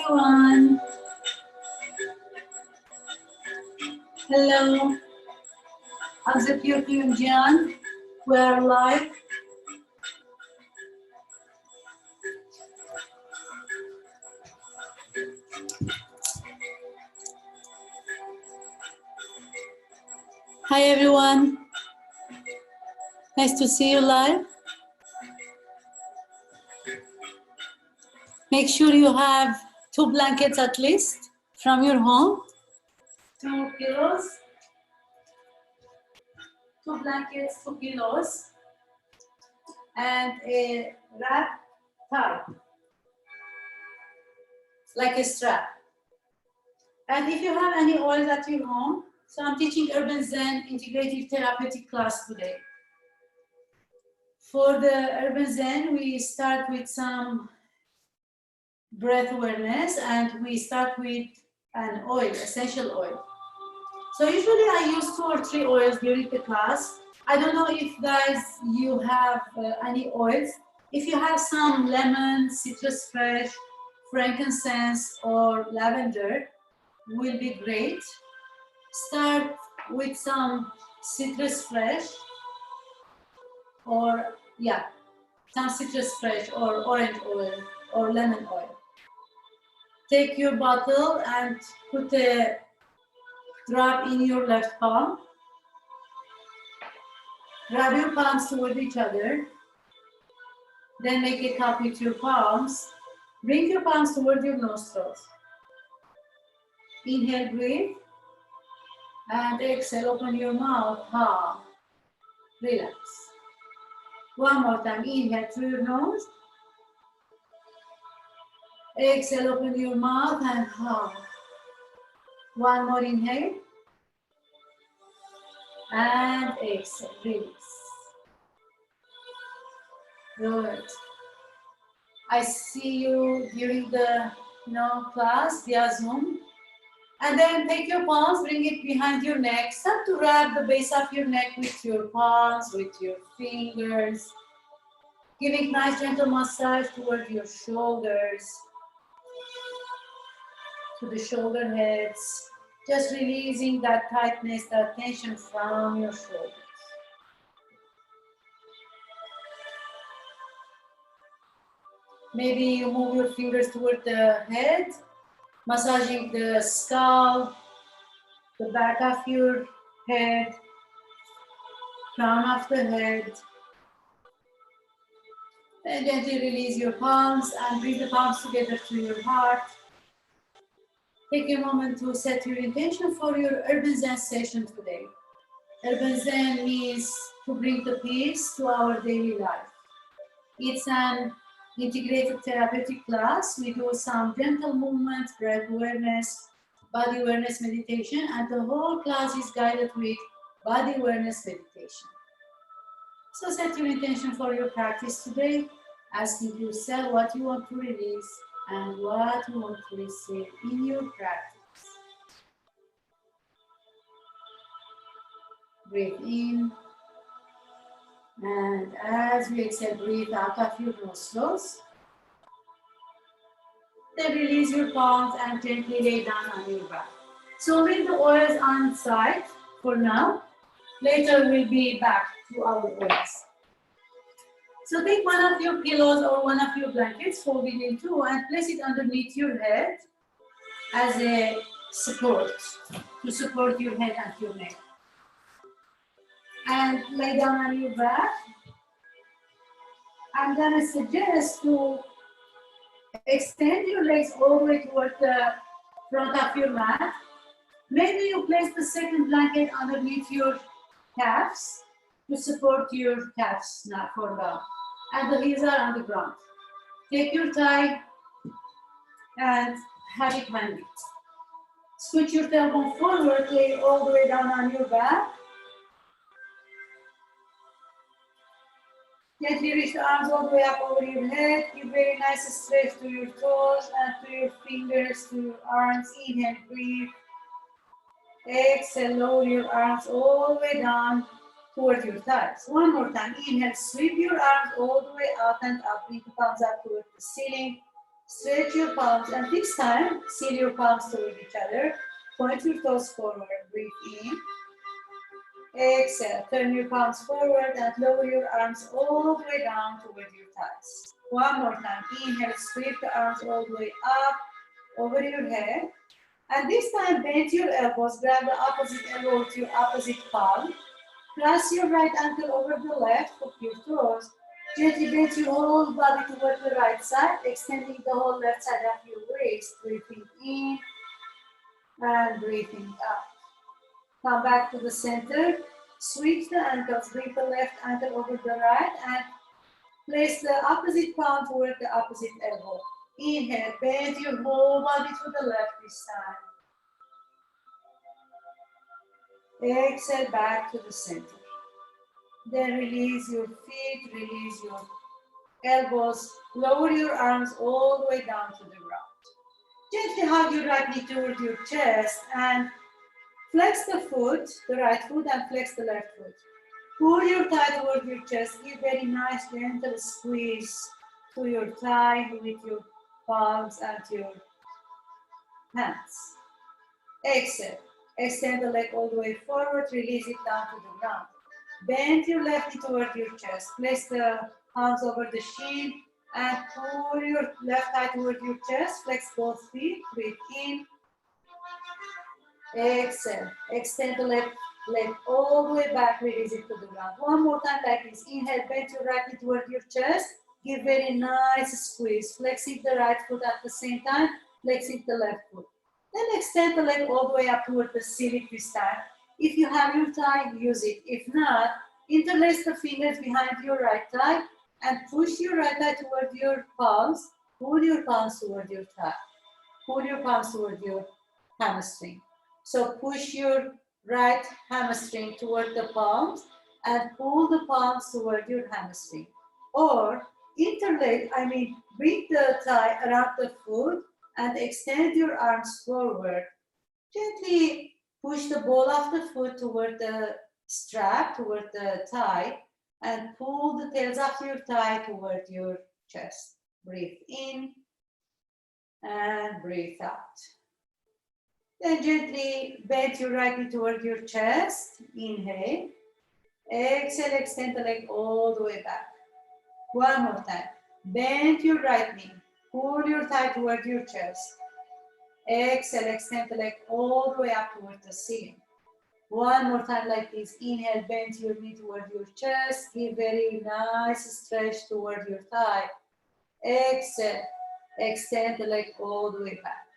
everyone. Hello. I'm Zepure John. We're live. Hi everyone. Nice to see you live. Make sure you have 2 blankets at least from your home. 2 pillows. 2 blankets, 2 pillows. And a wrap tie. Like a strap. And if you have any oils at your home, so I'm teaching Urban Zen Integrative Therapeutic class today. For the Urban Zen, we start with some breath awareness, and we start with an oil, essential oil. So usually I use 2 or 3 oils during the class. I don't know if guys you have any oils. If you have some lemon, citrus fresh, frankincense, or lavender, will be great. Start with some citrus fresh, or some citrus fresh or orange oil or lemon oil. Take your bottle and put a drop in your left palm. Grab your palms toward each other. Then make a cup with your palms. Bring your palms toward your nostrils. Inhale, breathe. And exhale, open your mouth. Ha. Relax. One more time. Inhale through your nose. Exhale, open your mouth and ha. One more inhale. And exhale, release. Good. I see you during the class via Zoom. And then take your palms, bring it behind your neck. Start to wrap the base of your neck with your palms, with your fingers. Giving nice gentle massage toward your shoulders, to the shoulder heads. Just releasing that tightness, that tension from your shoulders. Maybe you move your fingers toward the head, massaging the skull, the back of your head, crown of the head. And gently release your palms and bring the palms together to your heart. Take a moment to set your intention for your Urban Zen session today. Urban Zen means to bring the peace to our daily life. It's an integrated therapeutic class. We do some gentle movement, breath awareness, body awareness meditation, and the whole class is guided with body awareness meditation. So set your intention for your practice today, asking yourself what you want to release and what you want to receive in your practice. Breathe in, and as we exhale, breathe out of your nostrils. Then release your palms and gently lay down on your back. So leave the oils on side for now. Later we'll be back to our oils. So take one of your pillows or one of your blankets, fold it in two, and place it underneath your head as a support, to support your head and your neck. And lay down on your back. I'm gonna suggest to extend your legs all the way toward the front of your mat. Maybe you place the second blanket underneath your calves to support your calves now for down. And the heels are on the ground. Take your thigh and have it hanging. Switch your tailbone forward, lay all the way down on your back. Gently reach the arms all the way up over your head. Give very nice stretch to your toes and to your fingers, to your arms. Inhale, breathe. Exhale, lower your arms all the way down towards your thighs. One more time. Inhale, sweep your arms all the way up and up. Bring the palms up towards the ceiling. Stretch your palms, and this time, seal your palms toward each other. Point your toes forward, breathe in. Exhale, turn your palms forward and lower your arms all the way down toward your thighs. One more time, inhale, sweep the arms all the way up, over your head. And this time, bend your elbows, grab the opposite elbow to your opposite palm. Cross your right ankle over the left, hook your toes. Gently bend your whole body toward the right side, extending the whole left side of your waist. Breathing in and breathing out. Come back to the center. Switch the ankles. Bring the left ankle over the right and place the opposite palm toward the opposite elbow. Inhale, bend your whole body to the left this time. Exhale, back to the center. Then release your feet, release your elbows, lower your arms all the way down to the ground. Gently hug your right knee toward your chest and flex the foot, the right foot, and flex the left foot. Pull your thigh toward your chest. Give very nice gentle squeeze to your thigh with your palms and your hands. Exhale. Extend the leg all the way forward. Release it down to the ground. Bend your left knee toward your chest. Place the hands over the shin and pull your left thigh toward your chest. Flex both feet. Breathe in. Exhale. Extend the left leg all the way back. Release it to the ground. One more time like this. Inhale. Bend your right knee toward your chest. Give very nice squeeze. Flexing the right foot at the same time. Flexing the left foot. Then extend the leg all the way up toward the ceiling this time. If you have your thigh, use it. If not, interlace the fingers behind your right thigh and push your right thigh toward your palms. Pull your palms toward your thigh. Pull your palms toward your hamstring. So push your right hamstring toward the palms and pull the palms toward your hamstring. Or interlace, bring the thigh around the foot and extend your arms forward. Gently push the ball of the foot toward the strap, toward the thigh, and pull the tails of your thigh toward your chest. Breathe in and breathe out. Then gently bend your right knee toward your chest. Inhale. Exhale, extend the leg all the way back. One more time. Bend your right knee. Pull your thigh toward your chest. Exhale, extend the leg all the way up toward the ceiling. One more time like this. Inhale, bend your knee toward your chest. Give very nice stretch toward your thigh. Exhale, extend the leg all the way back.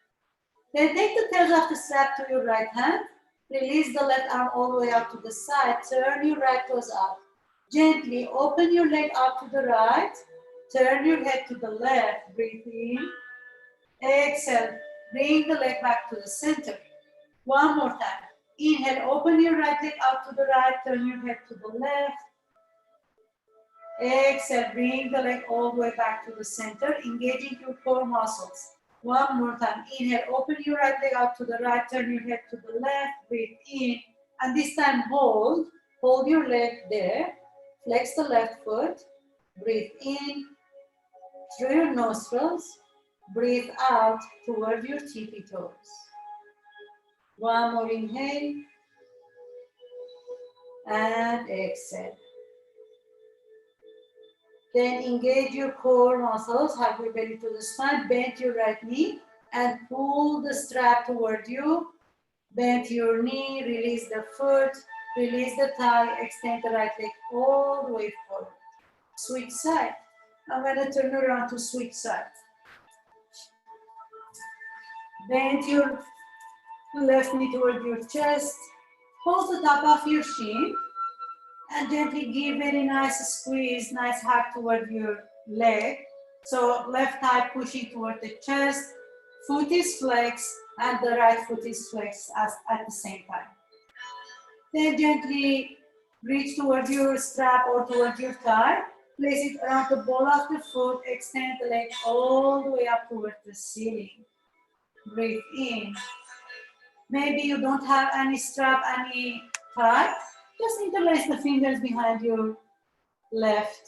Then take the tails of the strap to your right hand. Release the left arm all the way up to the side. Turn your right toes up. Gently open your leg up to the right. Turn your head to the left. Breathe in. Exhale. Bring the leg back to the center. One more time. Inhale, open your right leg out to the right, turn your head to the left. Exhale, bring the leg all the way back to the center, engaging your core muscles. One more time. Inhale, open your right leg out to the right, turn your head to the left, breathe in. And this time hold your leg there. Flex the left foot, breathe in through your nostrils. Breathe out toward your tippy toes. One more inhale and exhale. Then engage your core muscles, hug your belly to the spine, bend your right knee and pull the strap toward you. Bend your knee, release the foot, release the thigh, extend the right leg all the way forward. Switch side. I'm going to turn around to switch side. Bend your left knee toward your chest. Hold the top of your shin and gently give very nice squeeze, nice hug toward your leg. So left thigh pushing toward the chest, foot is flexed and the right foot is flexed at the same time. Then gently reach toward your strap or toward your thigh. Place it around the ball of the foot, extend the leg all the way up toward the ceiling. Breathe in. Maybe you don't have any strap, any tie. Just interlace the fingers behind your left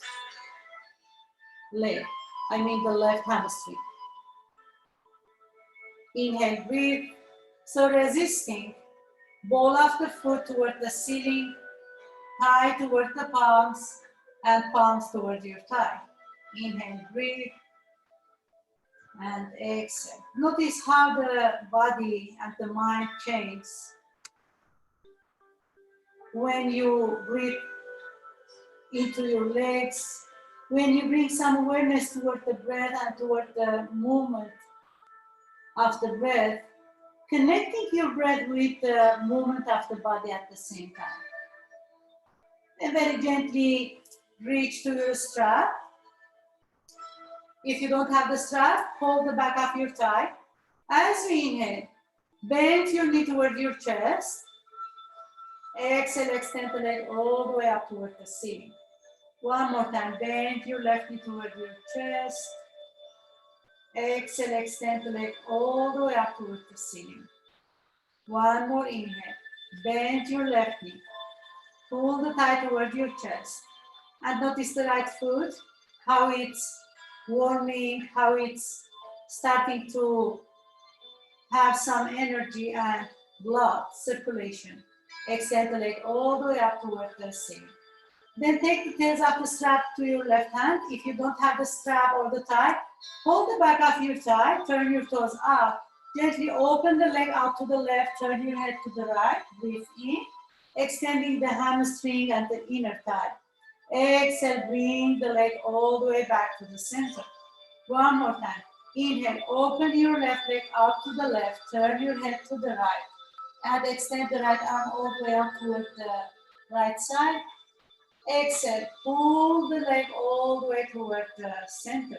leg. The left hamstring. Inhale, breathe. So resisting, ball of the foot toward the ceiling, thigh toward the palms, and palms toward your thigh. Inhale, breathe, and exhale. Notice how the body and the mind change when you breathe into your legs, when you bring some awareness toward the breath and toward the movement of the breath, connecting your breath with the movement of the body at the same time. And very gently reach to your strap. If you don't have the strap, hold the back of your thigh. As you inhale, bend your knee toward your chest. Exhale, extend the leg all the way up toward the ceiling. One more time, bend your left knee toward your chest. Exhale, extend the leg all the way up toward the ceiling. One more inhale, bend your left knee. Pull the thigh toward your chest. And notice the right foot, how it's warming, how it's starting to have some energy and blood circulation. Extend the leg all the way up toward the ceiling. Then take the tails of the strap to your left hand. If you don't have the strap or the tie, hold the back of your thigh, turn your toes up. Gently open the leg out to the left, turn your head to the right, breathe in, extending the hamstring and the inner thigh. Exhale, bring the leg all the way back to the center. One more time. Inhale, open your left leg out to the left, turn your head to the right, and extend the right arm all the way up toward the right side. Exhale, pull the leg all the way toward the center.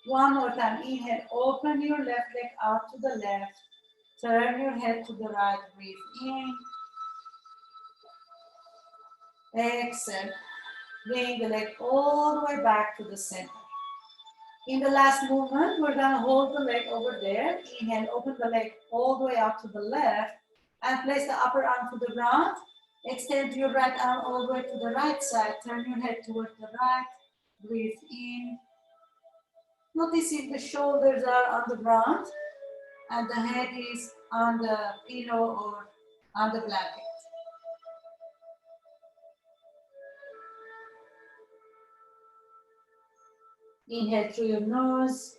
One more time. Inhale, open your left leg out to the left, turn your head to the right, breathe in. Exhale, bring the leg all the way back to the center. In the last movement, we're gonna hold the leg over there. Inhale, open the leg all the way out to the left and place the upper arm to the ground. Extend your right arm all the way to the right side. Turn your head toward the right. Breathe in. Notice if the shoulders are on the ground and the head is on the pillow or on the blanket. Inhale through your nose.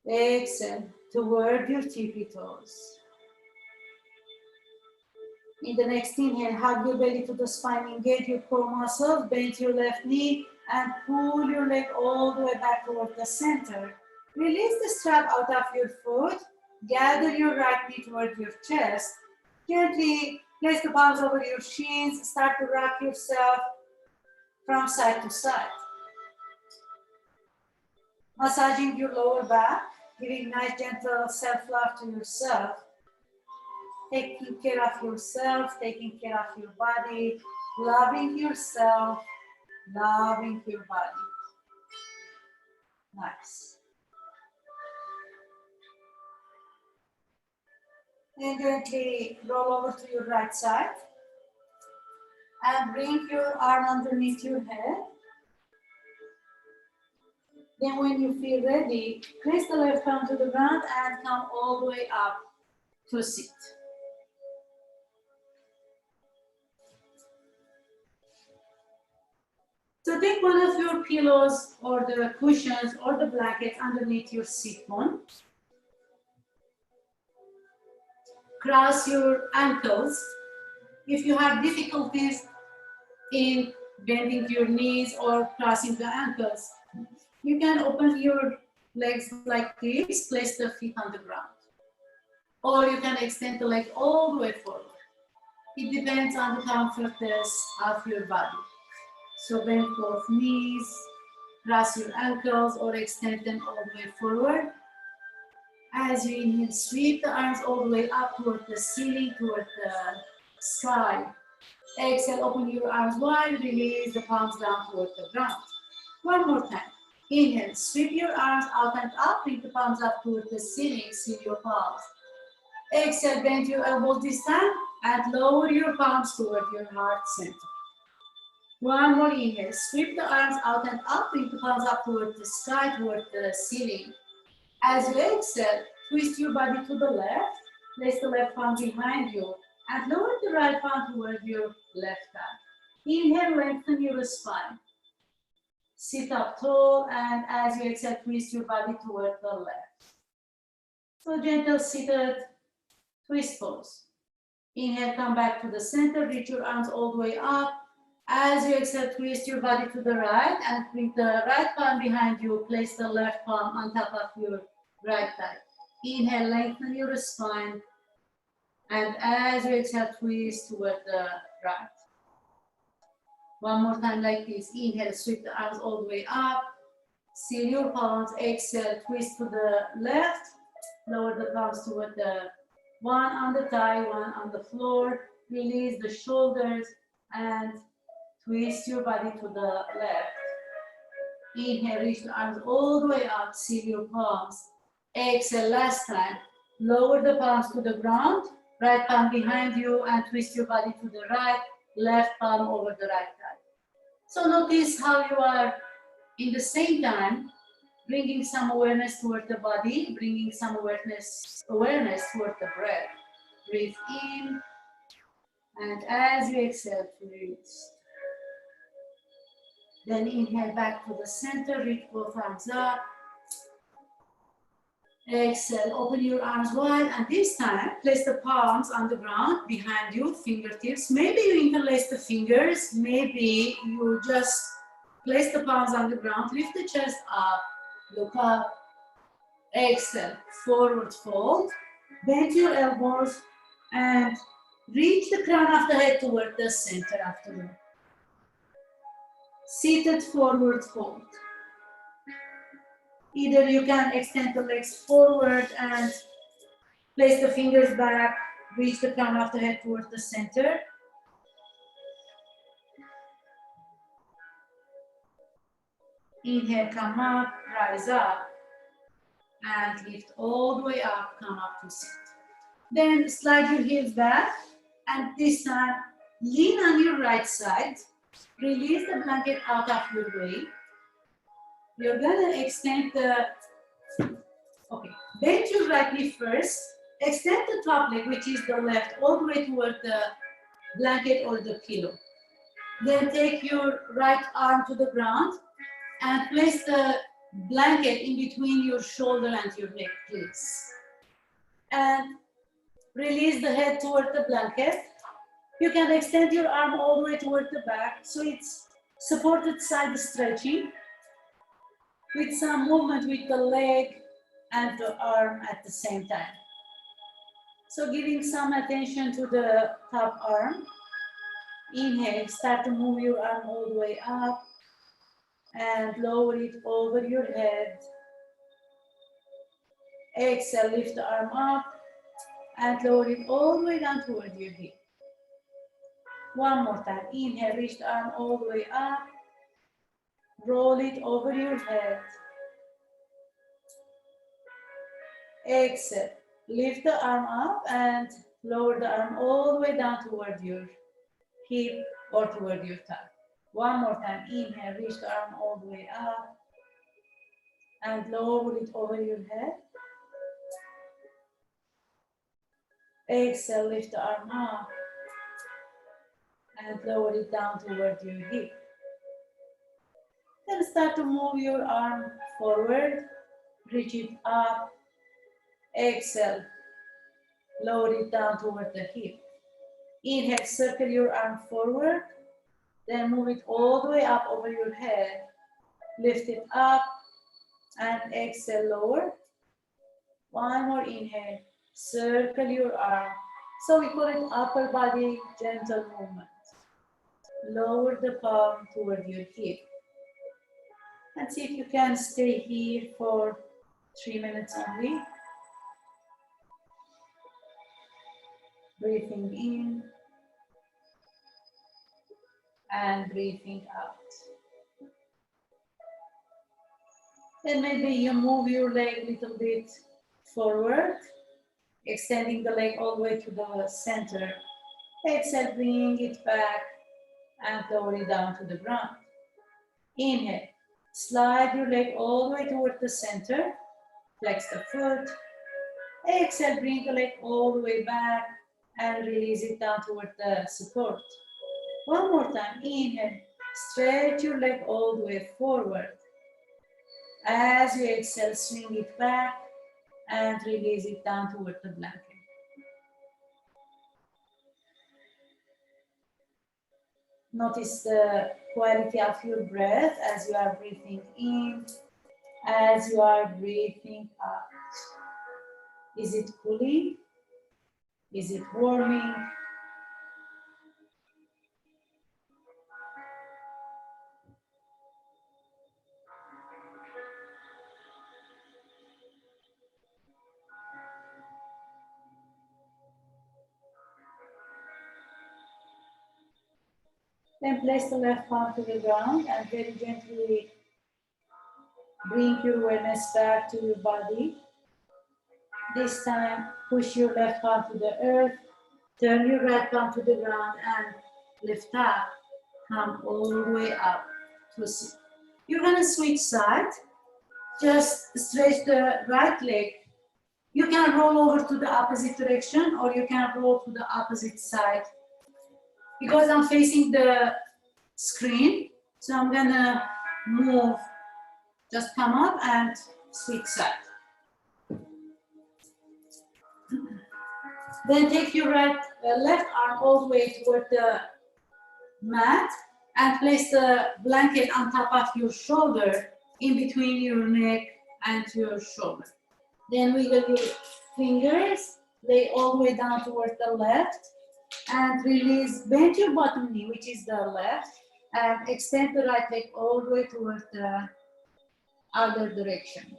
Exhale toward your tippy toes. In the next inhale, hug your belly to the spine, engage your core muscles, bend your left knee, and pull your leg all the way back toward the center. Release the strap out of your foot, gather your right knee toward your chest. Gently place the palms over your shins, start to rock yourself from side to side. Massaging your lower back, giving nice gentle self-love to yourself. Taking care of yourself, taking care of your body, loving yourself, loving your body. Nice. And gently roll over to your right side and bring your arm underneath your head. Then when you feel ready, place the left arm to the ground and come all the way up to sit. So take one of your pillows or the cushions or the blankets underneath your sit bone. Cross your ankles. If you have difficulties in bending your knees or crossing the ankles, you can open your legs like this, place the feet on the ground. Or you can extend the leg all the way forward. It depends on the comfortness of your body. So bend both knees, cross your ankles or extend them all the way forward. As you inhale, sweep the arms all the way up toward the ceiling, toward the sky. Exhale, open your arms wide, release the palms down toward the ground. One more time. Inhale, sweep your arms out and up, bring the palms up toward the ceiling, seal your palms. Exhale, bend your elbows this time and lower your palms toward your heart center. One more inhale, sweep the arms out and up, bring the palms up toward the sky, toward the ceiling. As you exhale, twist your body to the left, place the left palm behind you, and lower the right palm toward your left hand. Inhale, lengthen your spine. Sit up tall, and as you exhale, twist your body toward the left. So gentle seated twist pose. Inhale, come back to the center, reach your arms all the way up. As you exhale, twist your body to the right and bring the right palm behind you. Place the left palm on top of your right thigh. Inhale, lengthen your spine. And as you exhale, twist toward the right. One more time like this. Inhale, sweep the arms all the way up. Seal your palms. Exhale, twist to the left. Lower the palms toward the one on the thigh, one on the floor. Release the shoulders and twist your body to the left. Inhale, reach the arms all the way up. Seal your palms. Exhale, last time. Lower the palms to the ground. Right palm behind you and twist your body to the right. Left palm over the right thigh. So notice how you are in the same time bringing some awareness toward the body, bringing some awareness toward the breath. Breathe in, and as you exhale, release. Then inhale back to the center, reach both arms up. Exhale, open your arms wide, and this time place the palms on the ground behind you, fingertips. Maybe you interlace the fingers, maybe you just place the palms on the ground, lift the chest up, look up. Exhale, forward fold, bend your elbows and reach the crown of the head toward the center afterward. Seated forward fold. Either you can extend the legs forward and place the fingers back, reach the crown of the head towards the center. Inhale, come up, rise up, and lift all the way up, come up to sit. Then slide your heels back, and this time lean on your right side, release the blanket out of your way. You're gonna extend bend your right knee first, extend the top leg, which is the left, all the way toward the blanket or the pillow. Then take your right arm to the ground and place the blanket in between your shoulder and your neck, please. And release the head toward the blanket. You can extend your arm all the way toward the back, so it's supported side stretching with some movement with the leg and the arm at the same time. So giving some attention to the top arm. Inhale, start to move your arm all the way up and lower it over your head. Exhale, lift the arm up and lower it all the way down toward your hip. One more time. Inhale, reach the arm all the way up. Roll it over your head. Exhale, lift the arm up and lower the arm all the way down toward your hip or toward your thigh. One more time. Inhale, reach the arm all the way up and lower it over your head. Exhale, lift the arm up and lower it down toward your hip. Then start to move your arm forward, reach it up. Exhale, lower it down toward the hip. Inhale, circle your arm forward, then move it all the way up over your head. Lift it up and exhale, lower. One more inhale, circle your arm. So we call it upper body gentle movement. Lower the palm toward your hip. And see if you can stay here for 3 minutes only. Breathing in and breathing out. Then maybe you move your leg a little bit forward, extending the leg all the way to the center. Exhale, bring it back and lower it down to the ground. Inhale, slide your leg all the way toward the center. Flex the foot. Exhale, bring the leg all the way back and release it down toward the support. One more time, inhale, stretch your leg all the way forward. As you exhale, swing it back and release it down toward the blanket. Notice the quality of your breath as you are breathing in, as you are breathing out. Is it cooling? Is it warming? Then place the left palm to the ground and very gently bring your awareness back to your body. This time, push your left palm to the earth, turn your right palm to the ground and lift up. Come all the way up to sit. You're gonna switch sides. Just stretch the right leg. You can roll over to the opposite direction or you can roll to the opposite side. Because I'm facing the screen, so I'm gonna move, just come up and switch side. Then take your left arm all the way toward the mat and place the blanket on top of your shoulder in between your neck and your shoulder. Then wiggle your fingers, lay all the way down toward the left and release, bend your bottom knee, which is the left, and extend the right leg all the way toward the other direction.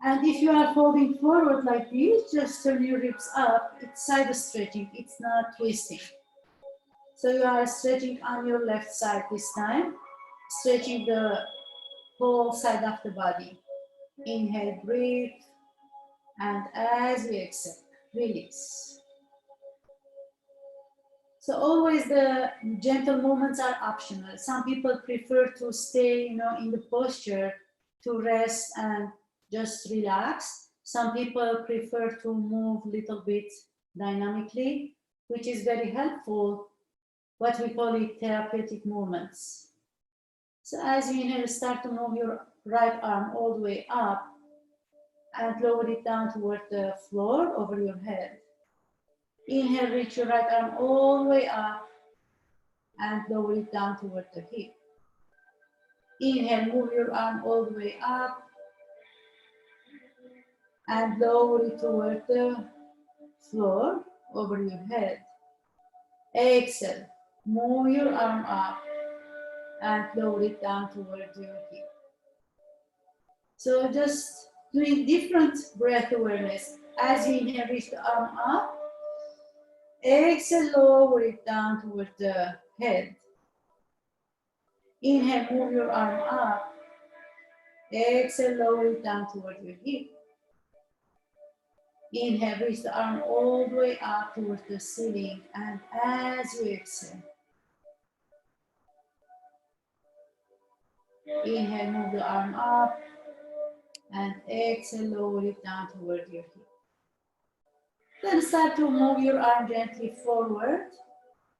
And if you are folding forward like this, just turn your ribs up. It's side stretching, it's not twisting. So you are stretching on your left side this time, stretching the whole side of the body. Inhale, breathe, and as you exhale, release. So always the gentle movements are optional. Some people prefer to stay, in the posture to rest and just relax. Some people prefer to move a little bit dynamically, which is very helpful. What we call it therapeutic movements. So as you inhale, start to move your right arm all the way up and lower it down toward the floor over your head. Inhale, reach your right arm all the way up and lower it down toward the hip. Inhale, move your arm all the way up and lower it toward the floor over your head. Exhale, move your arm up and lower it down toward your hip. So just doing different breath awareness. As you inhale, reach the arm up. Exhale, lower it down toward the head. Inhale, move your arm up. Exhale, lower it down toward your hip. Inhale, reach the arm all the way up towards the ceiling. And as you exhale, inhale, move the arm up. And exhale, lower it down toward your hip. Then start to move your arm gently forward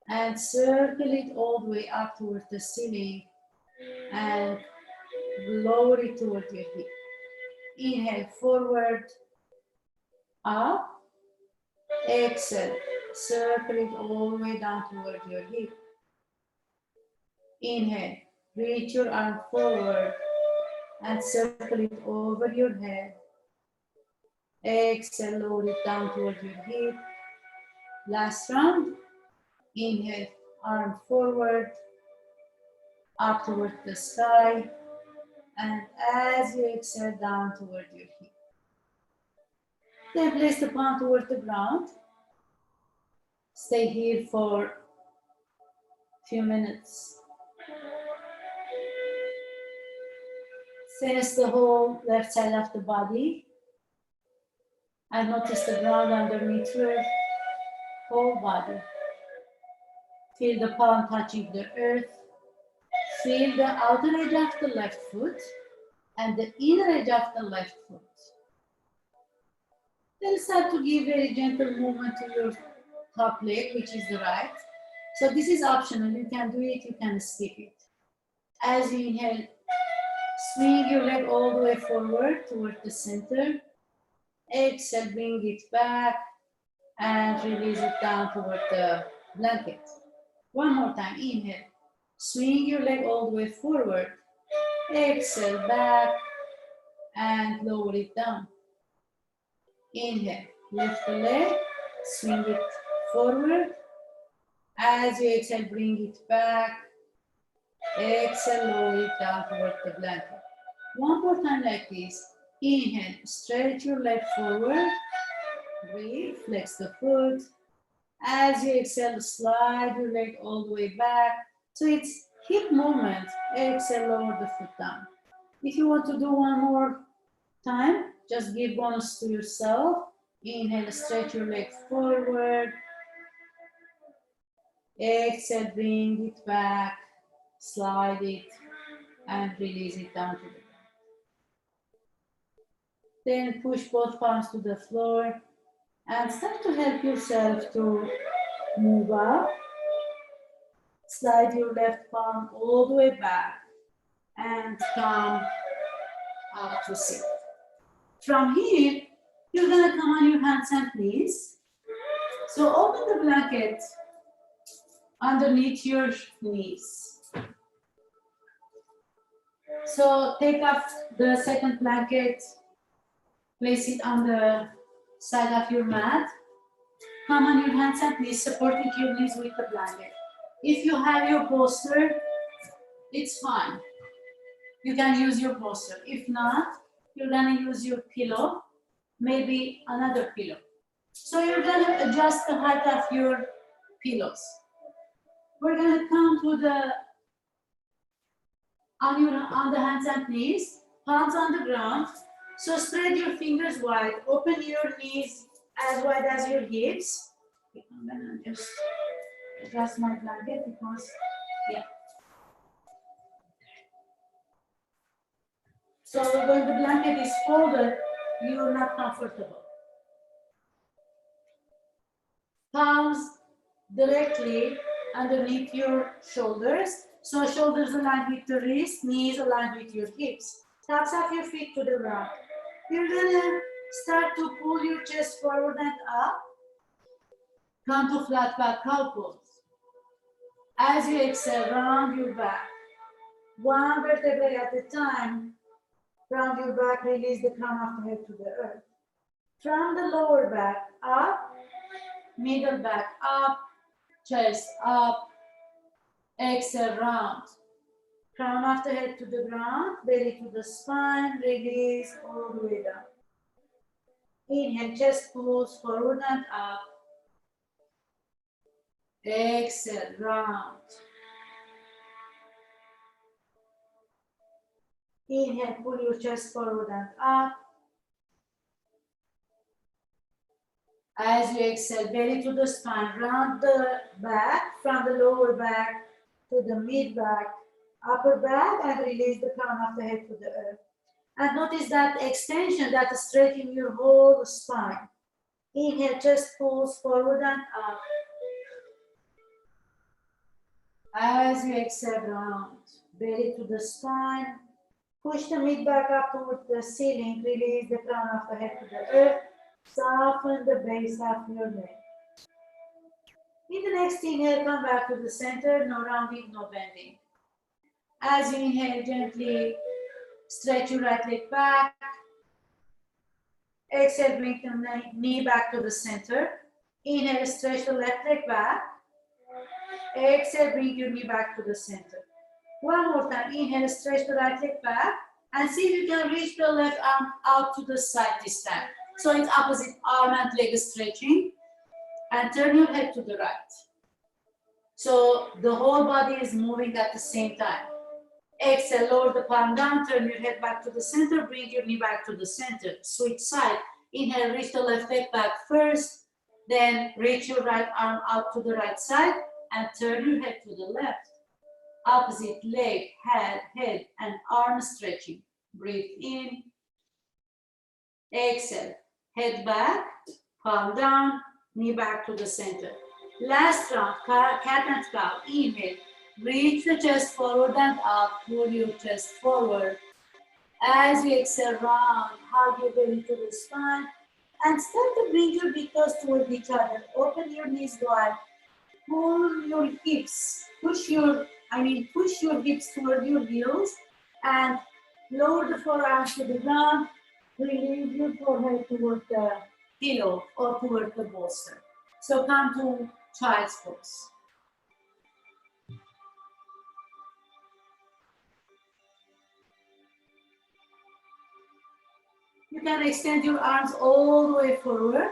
and circle it all the way up towards the ceiling and lower it toward your hip. Inhale, forward, up. Exhale, circle it all the way down toward your hip. Inhale, reach your arm forward and circle it over your head. Exhale, lower it down toward your hip. Last round. Inhale, arm forward, up toward the sky. And as you exhale, down toward your hip. Then place the palm toward the ground. Stay here for a few minutes. Sense the whole left side of the body. And notice the ground underneath your whole body. Feel the palm touching the earth. Feel the outer edge of the left foot. and the inner edge of the left foot. Then start to give very gentle movement to your top leg, which is the right. So this is optional. You can do it, you can skip it. As you inhale, swing your leg all the way forward toward the center. Exhale, bring it back and release it down toward the blanket. One more time, inhale. Swing your leg all the way forward. Exhale, back and lower it down. Inhale, lift the leg, swing it forward. As you exhale, bring it back. Exhale, lower it down toward the blanket. One more time like this. Inhale, stretch your leg forward. Breathe, flex the foot. As you exhale, slide your leg all the way back. So it's hip movement. Exhale, lower the foot down. If you want to do one more time, just give bonus to yourself. Inhale, stretch your leg forward. Exhale, bring it back, slide it, and release it down to the ground. Then push both palms to the floor and start to help yourself to move up. Slide your left palm all the way back and come up to sit. From here, you're gonna come on your hands and knees. So open the blanket underneath your knees. So take off the second blanket, place it on the side of your mat. Come on your hands and knees, supporting your knees with the blanket. If you have your bolster, it's fine. You can use your bolster. If not, you're gonna use your pillow, maybe another pillow. So you're gonna adjust the height of your pillows. We're gonna come to the on the hands and knees, palms on the ground. So spread your fingers wide, open your knees as wide as your hips. I'm gonna just adjust my blanket because, yeah. So when the blanket is folded, you're not comfortable. Palms directly underneath your shoulders. So shoulders aligned with the wrist, knees aligned with your hips. Tops of your feet to the ground. You're gonna start to pull your chest forward and up. Come to flat back cow pose. As you exhale, round your back. One vertebrae at a time. Round your back, release the crown of the head to the earth. From the lower back up, middle back up, chest up. Exhale, round. Crown of the head to the ground, belly to the spine, release all the way down. Inhale, chest pulls forward and up. Exhale, round. Inhale, pull your chest forward and up. As you exhale, belly to the spine, round the back, from the lower back to the mid back, upper back, and release the crown of the head to the earth. And notice that extension, that straightening your whole spine. Inhale, chest pulls forward and up. As you exhale, round, belly to the spine, push the mid back up towards the ceiling, release the crown of the head to the earth, soften the base of your neck. In the next inhale, come back to the center, no rounding, no bending. As you inhale, gently stretch your right leg back. Exhale, bring the knee back to the center. Inhale, stretch the left leg back. Exhale, bring your knee back to the center. One more time, inhale, stretch the right leg back. And see if you can reach the left arm out to the side this time. So it's opposite arm and leg stretching. And turn your head to the right. So the whole body is moving at the same time. Exhale, lower the palm down, turn your head back to the center, bring your knee back to the center. Switch side. Inhale, reach the left leg back first, then reach your right arm out to the right side and turn your head to the left. Opposite leg, head, and arm stretching. Breathe in. Exhale. Head back, palm down, knee back to the center. Last round, cat and cow. Inhale. Reach the chest forward and up. Pull your chest forward. As you exhale, round, hug your belly to the spine. And start to bring your big toes toward each other. Open your knees wide. Pull your hips. Push your hips toward your heels. And lower the forearms to the ground. Release your forehead toward the pillow or toward the bolster. So come to child's pose. You can extend your arms all the way forward,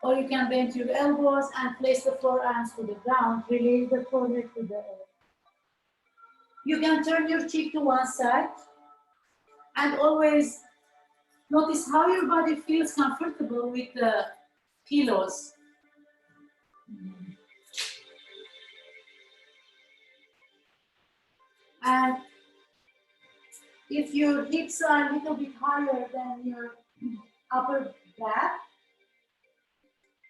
or you can bend your elbows and place the forearms to the ground. Release the forehead to the earth. You can turn your cheek to one side and always notice how your body feels comfortable with the pillows. And if your hips are a little bit higher than your upper back,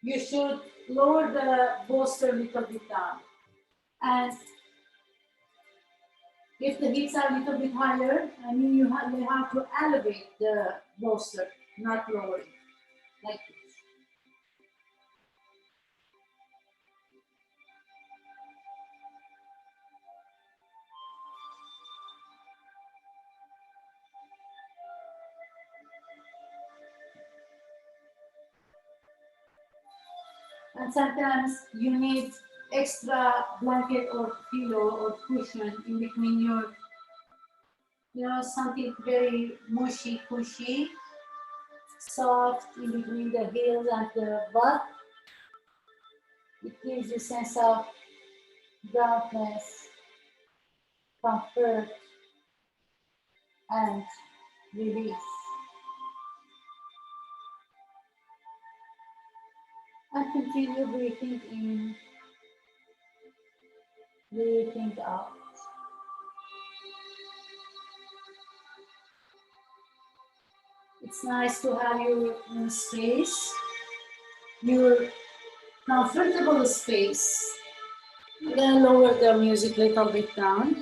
you should lower the bolster a little bit down. And if the hips are a little bit higher, you have to elevate the bolster, not lower it, like this. And sometimes you need extra blanket or pillow or cushion in between your, something very mushy, cushy, soft in between the heels and the butt. It gives you a sense of groundedness, comfort, and release. And continue breathing in, breathing out. It's nice to have your own space, your comfortable space. Then lower the music a little bit down.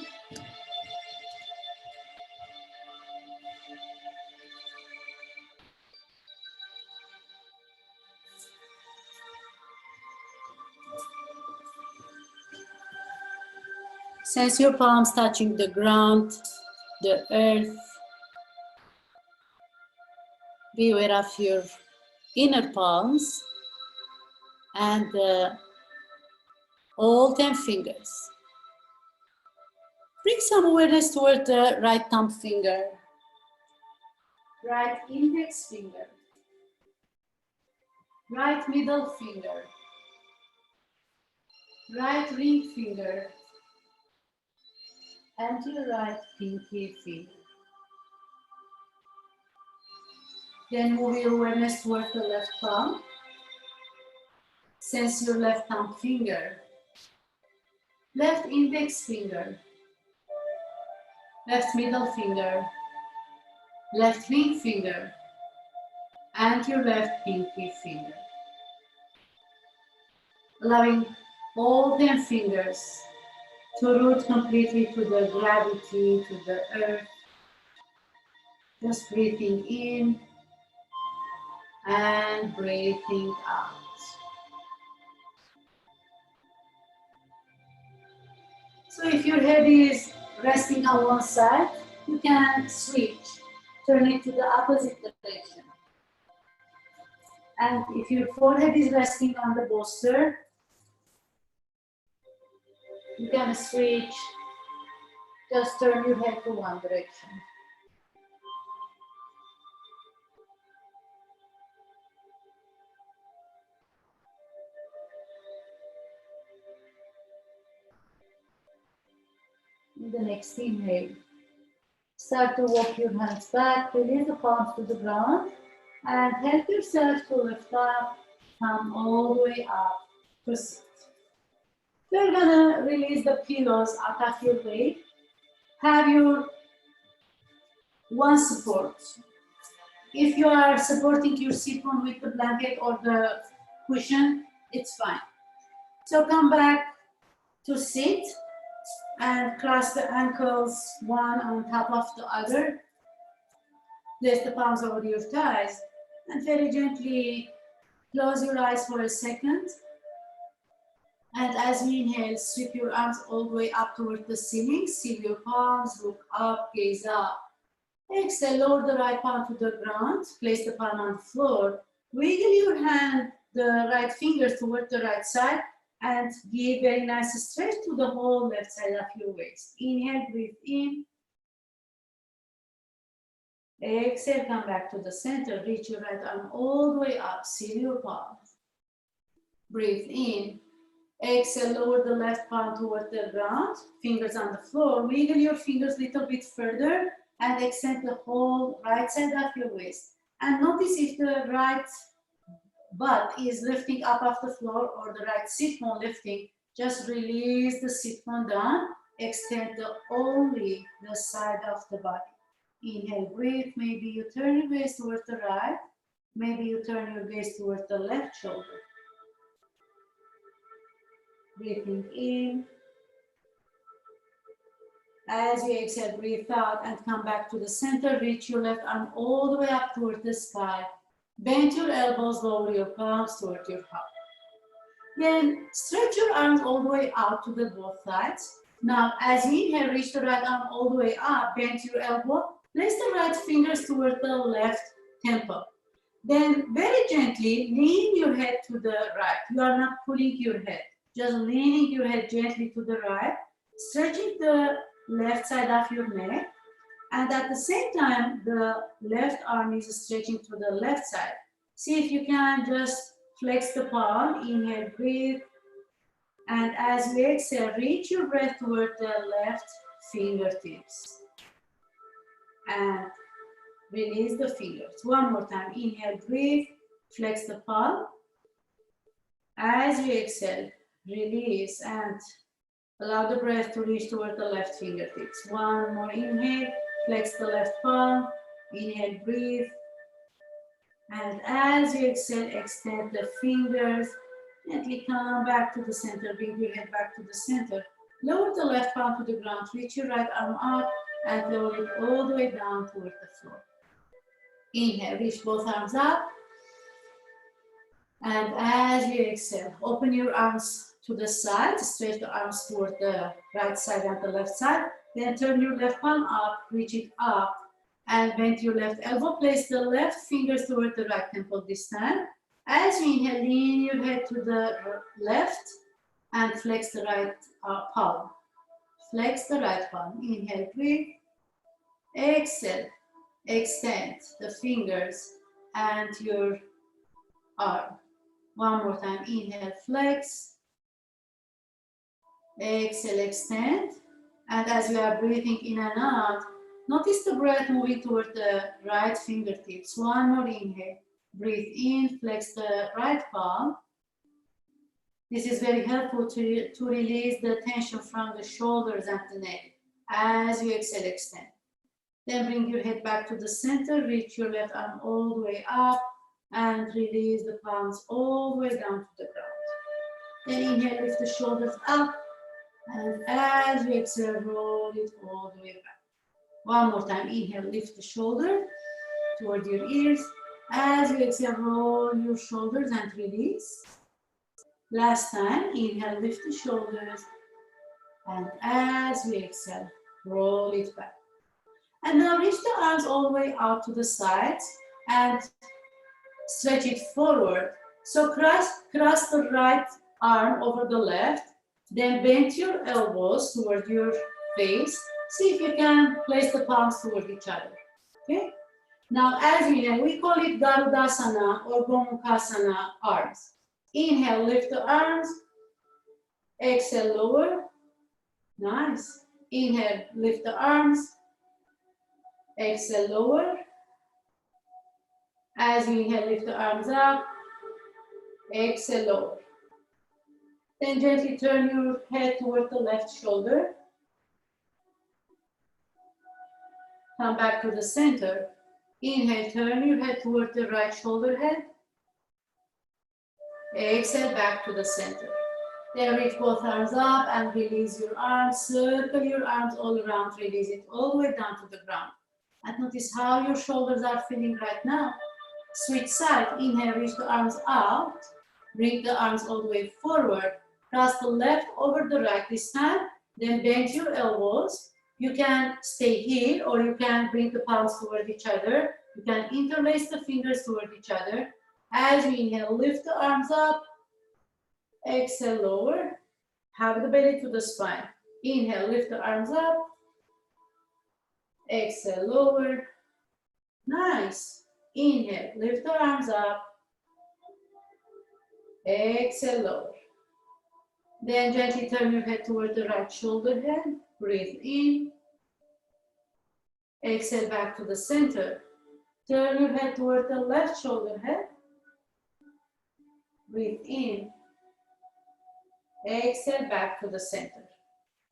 Sense your palms touching the ground, the earth. Be aware of your inner palms and all 10 fingers. Bring some awareness toward the right thumb finger, right index finger, right middle finger, right ring finger, and your right pinky finger. Then move your awareness toward the left palm. Sense your left thumb finger, left index finger, left middle finger, left ring finger, and your left pinky finger. Allowing all 10 fingers to root completely to the gravity, to the earth. Just breathing in and breathing out. So if your head is resting on one side, you can switch, turn it to the opposite direction. And if your forehead is resting on the bolster, you can switch, just turn your head to one direction. In the next inhale, start to walk your hands back, release the palms to the ground, and help yourself to lift up, come all the way up to sit. You're gonna release the pillows out of your way. Have your one support. If you are supporting your sit bone with the blanket or the cushion, it's fine. So come back to sit and cross the ankles one on top of the other. Place the palms over your thighs and very gently close your eyes for a second. And as you inhale, sweep your arms all the way up toward the ceiling. Seal your palms, look up, gaze up. Exhale, lower the right palm to the ground. Place the palm on the floor. Wiggle your hand, the right fingers toward the right side, and give very nice stretch to the whole left side of your waist. Inhale, breathe in. Exhale, come back to the center. Reach your right arm all the way up. Seal your palm. Breathe in. Exhale, lower the left palm toward the ground. Fingers on the floor. Wiggle your fingers a little bit further and extend the whole right side of your waist. And notice if the right butt is lifting up off the floor or the right sit bone lifting. Just release the sit bone down. Extend only the side of the body. Inhale, breathe. Maybe you turn your gaze towards the right. Maybe you turn your gaze towards the left shoulder. Breathing in. As you exhale, breathe out and come back to the center. Reach your left arm all the way up toward the sky. Bend your elbows, lower your palms toward your heart. Then stretch your arms all the way out to the both sides. Now, as you inhale, reach the right arm all the way up. Bend your elbow. Place the right fingers toward the left temple. Then very gently lean your head to the right. You are not pulling your head. Just leaning your head gently to the right. Stretching the left side of your neck. And at the same time, the left arm is stretching to the left side. See if you can just flex the palm. Inhale, breathe. And as you exhale, reach your breath toward the left fingertips. And release the fingers. One more time. Inhale, breathe. Flex the palm. As you exhale, release and allow the breath to reach toward the left fingertips. One more inhale. Flex the left palm. Inhale, breathe. And as you exhale, extend the fingers. Gently come back to the center. Bring your head back to the center. Lower the left palm to the ground. Reach your right arm up and lower it all the way down toward the floor. Inhale, reach both arms up. And as you exhale, open your arms to the side. Stretch the arms toward the right side and the left side. Then turn your left palm up, reach it up, and bend your left elbow. Place the left fingers toward the right temple this time. As you inhale, lean your head to the left and flex the right palm. Flex the right palm. Inhale, breathe. Exhale, extend the fingers and your arm. One more time. Inhale, flex. Exhale, extend. And as you are breathing in and out, notice the breath moving toward the right fingertips. One more inhale. Breathe in, flex the right palm. This is very helpful to release the tension from the shoulders and the neck. As you exhale, extend. Then bring your head back to the center. Reach your left arm all the way up and release the palms all the way down to the ground. Then inhale, lift the shoulders up. And as you exhale, roll it all the way back. One more time. Inhale, lift the shoulder toward your ears. As you exhale, roll your shoulders and release. Last time. Inhale, lift the shoulders. And as we exhale, roll it back. And now reach the arms all the way out to the sides and stretch it forward. So cross the right arm over the left. Then bend your elbows toward your face. See if you can place the palms toward each other. Okay? Now, as you inhale, we call it Garudasana or Gomukhasana arms. Inhale, lift the arms. Exhale, lower. Nice. Inhale, lift the arms. Exhale, lower. As you inhale, lift the arms up. Exhale, lower. Then gently turn your head toward the left shoulder. Come back to the center. Inhale, turn your head toward the right shoulder head. Exhale, back to the center. Then reach both arms up and release your arms. Circle your arms all around. Release it all the way down to the ground. And notice how your shoulders are feeling right now. Switch side. Inhale, reach the arms out. Bring the arms all the way forward. Cross the left over the right this time. Then bend your elbows. You can stay here or you can bring the palms toward each other. You can interlace the fingers toward each other. As you inhale, lift the arms up. Exhale, lower. Hug the belly to the spine. Inhale, lift the arms up. Exhale, lower. Nice. Inhale, lift the arms up. Exhale, lower. Then gently turn your head toward the right shoulder head. Breathe in. Exhale, back to the center. Turn your head toward the left shoulder head. Breathe in. Exhale, back to the center.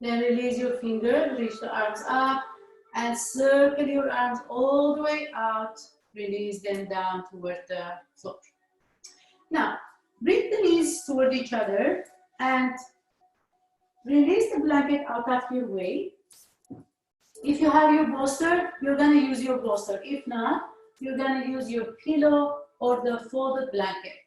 Then release your fingers, reach the arms up, and circle your arms all the way out. Release them down toward the floor. Now, bring the knees toward each other and release the blanket out of your way. If you have your bolster, you're going to use your bolster. If not, you're going to use your pillow or the folded blanket.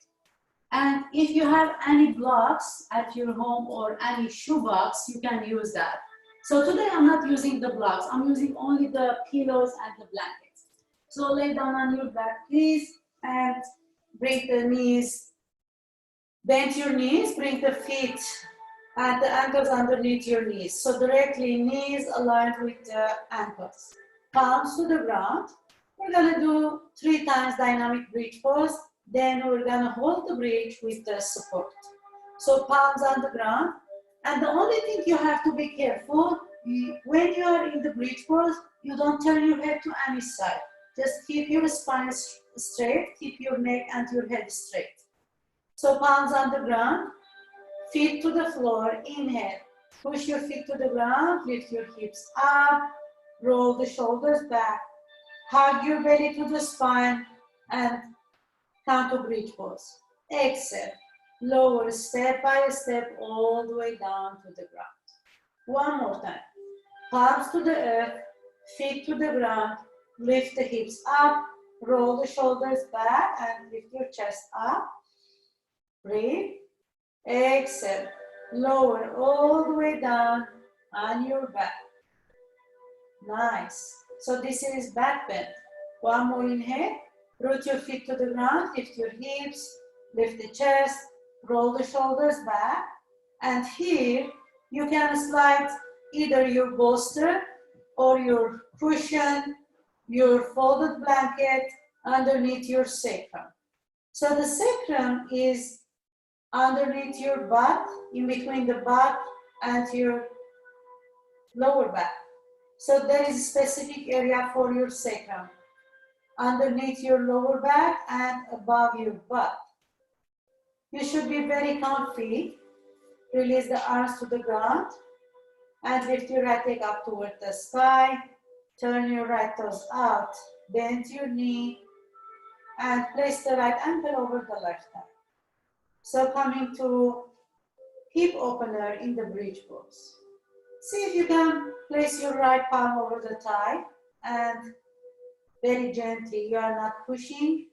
And if you have any blocks at your home or any shoebox, you can use that. So today I'm not using the blocks. I'm using only the pillows and the blankets. So lay down on your back, please, and bring the knees. Bend your knees, bring the feet and the ankles underneath your knees. So directly knees aligned with the ankles. Palms to the ground. We're gonna do 3 times dynamic bridge pose. Then we're gonna hold the bridge with the support. So palms on the ground. And the only thing you have to be careful, when you are in the bridge pose, you don't turn your head to any side. Just keep your spine straight, keep your neck and your head straight. So palms on the ground, feet to the floor, inhale. Push your feet to the ground, lift your hips up, roll the shoulders back, hug your belly to the spine, and come to bridge pose. Exhale, lower step by step all the way down to the ground. One more time. Palms to the earth, feet to the ground, lift the hips up, roll the shoulders back and lift your chest up. Breathe. Exhale, lower all the way down on your back. Nice. So this is back bend. One more inhale. Root your feet to the ground, lift your hips, lift the chest, roll the shoulders back. And here, you can slide either your bolster or your cushion, your folded blanket underneath your sacrum. So the sacrum is underneath your butt, in between the butt and your lower back. So there is a specific area for your sacrum, underneath your lower back and above your butt. You should be very comfy. Release the arms to the ground and lift your right leg up toward the sky. Turn your right toes out, bend your knee, and place the right ankle over the left thigh. So coming to hip opener in the bridge pose. See if you can place your right palm over the thigh and very gently, you are not pushing,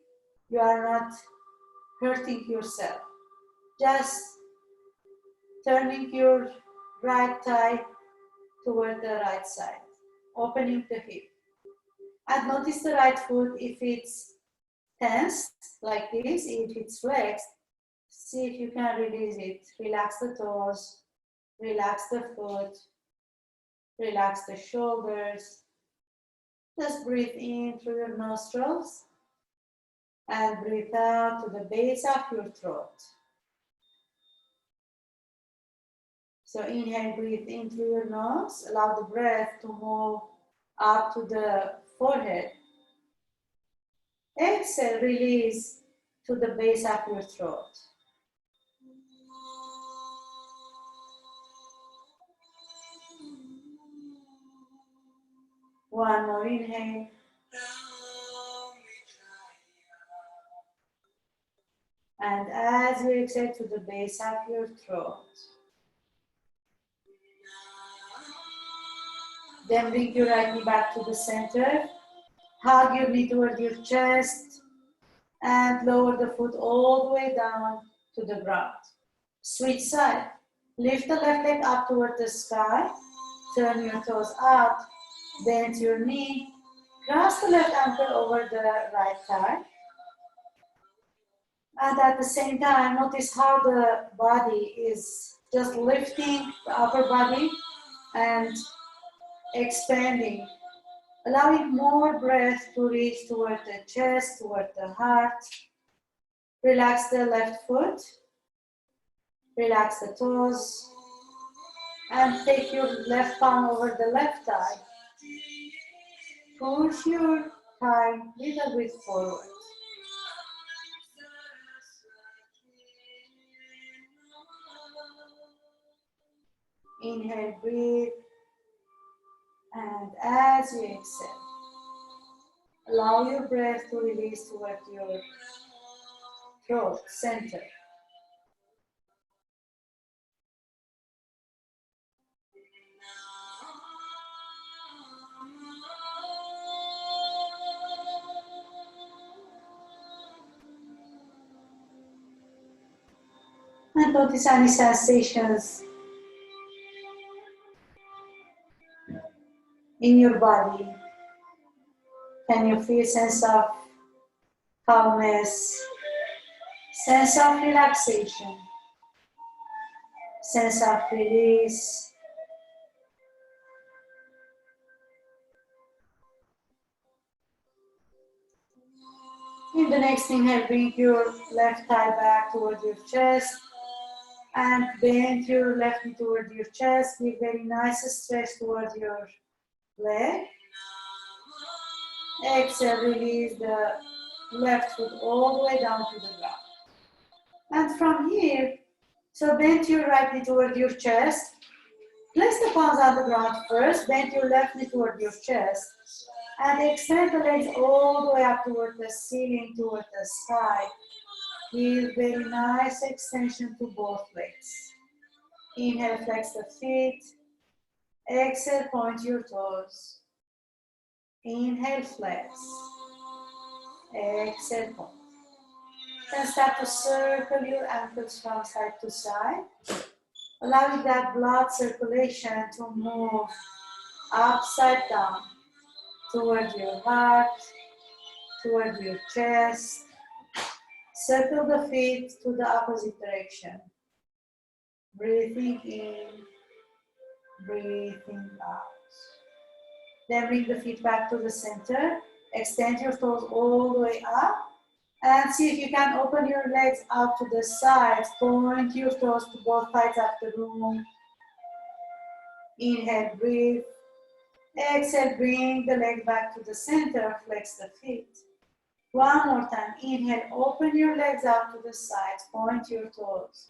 you are not hurting yourself. Just turning your right thigh toward the right side, opening the hip. And notice the right foot if it's tensed like this, if it's flexed. See if you can release it. Relax the toes, relax the foot, relax the shoulders. Just breathe in through your nostrils and breathe out to the base of your throat. So inhale, breathe in through your nose. Allow the breath to move up to the forehead. Exhale, release to the base of your throat. One more inhale. And as you exhale to the base of your throat, then bring your right knee back to the center. Hug your knee toward your chest and lower the foot all the way down to the ground. Switch side. Lift the left leg up toward the sky. Turn your toes out. Bend your knee. Cross the left ankle over the right thigh. And at the same time, notice how the body is just lifting the upper body and expanding, allowing more breath to reach toward the chest, toward the heart. Relax the left foot, relax the toes, and take your left palm over the left thigh. Push your thigh a little bit forward. Inhale, breathe, and as you exhale, allow your breath to release toward your throat center. And notice any sensations in your body. Can you feel sense of calmness, sense of relaxation, sense of release? In the next inhale, bring your left thigh back toward your chest and bend your left knee toward your chest. Give very nice stretch toward your leg. Exhale, release the left foot all the way down to the ground. And from here, so bend your right knee toward your chest. Place the palms on the ground first. Bend your left knee toward your chest. And extend the legs all the way up toward the ceiling, toward the sky. Give very nice extension to both legs. Inhale, flex the feet. Exhale, point your toes. Inhale, flex. Exhale, point. Then start to circle your ankles from side to side, allowing that blood circulation to move upside down toward your heart, toward your chest. Circle the feet to the opposite direction. Breathing in, breathing out. Then bring the feet back to the center. Extend your toes all the way up. And see if you can open your legs out to the sides. Point your toes to both sides of the room. Inhale, breathe. Exhale, bring the leg back to the center. Flex the feet. One more time. Inhale, open your legs out to the sides. Point your toes.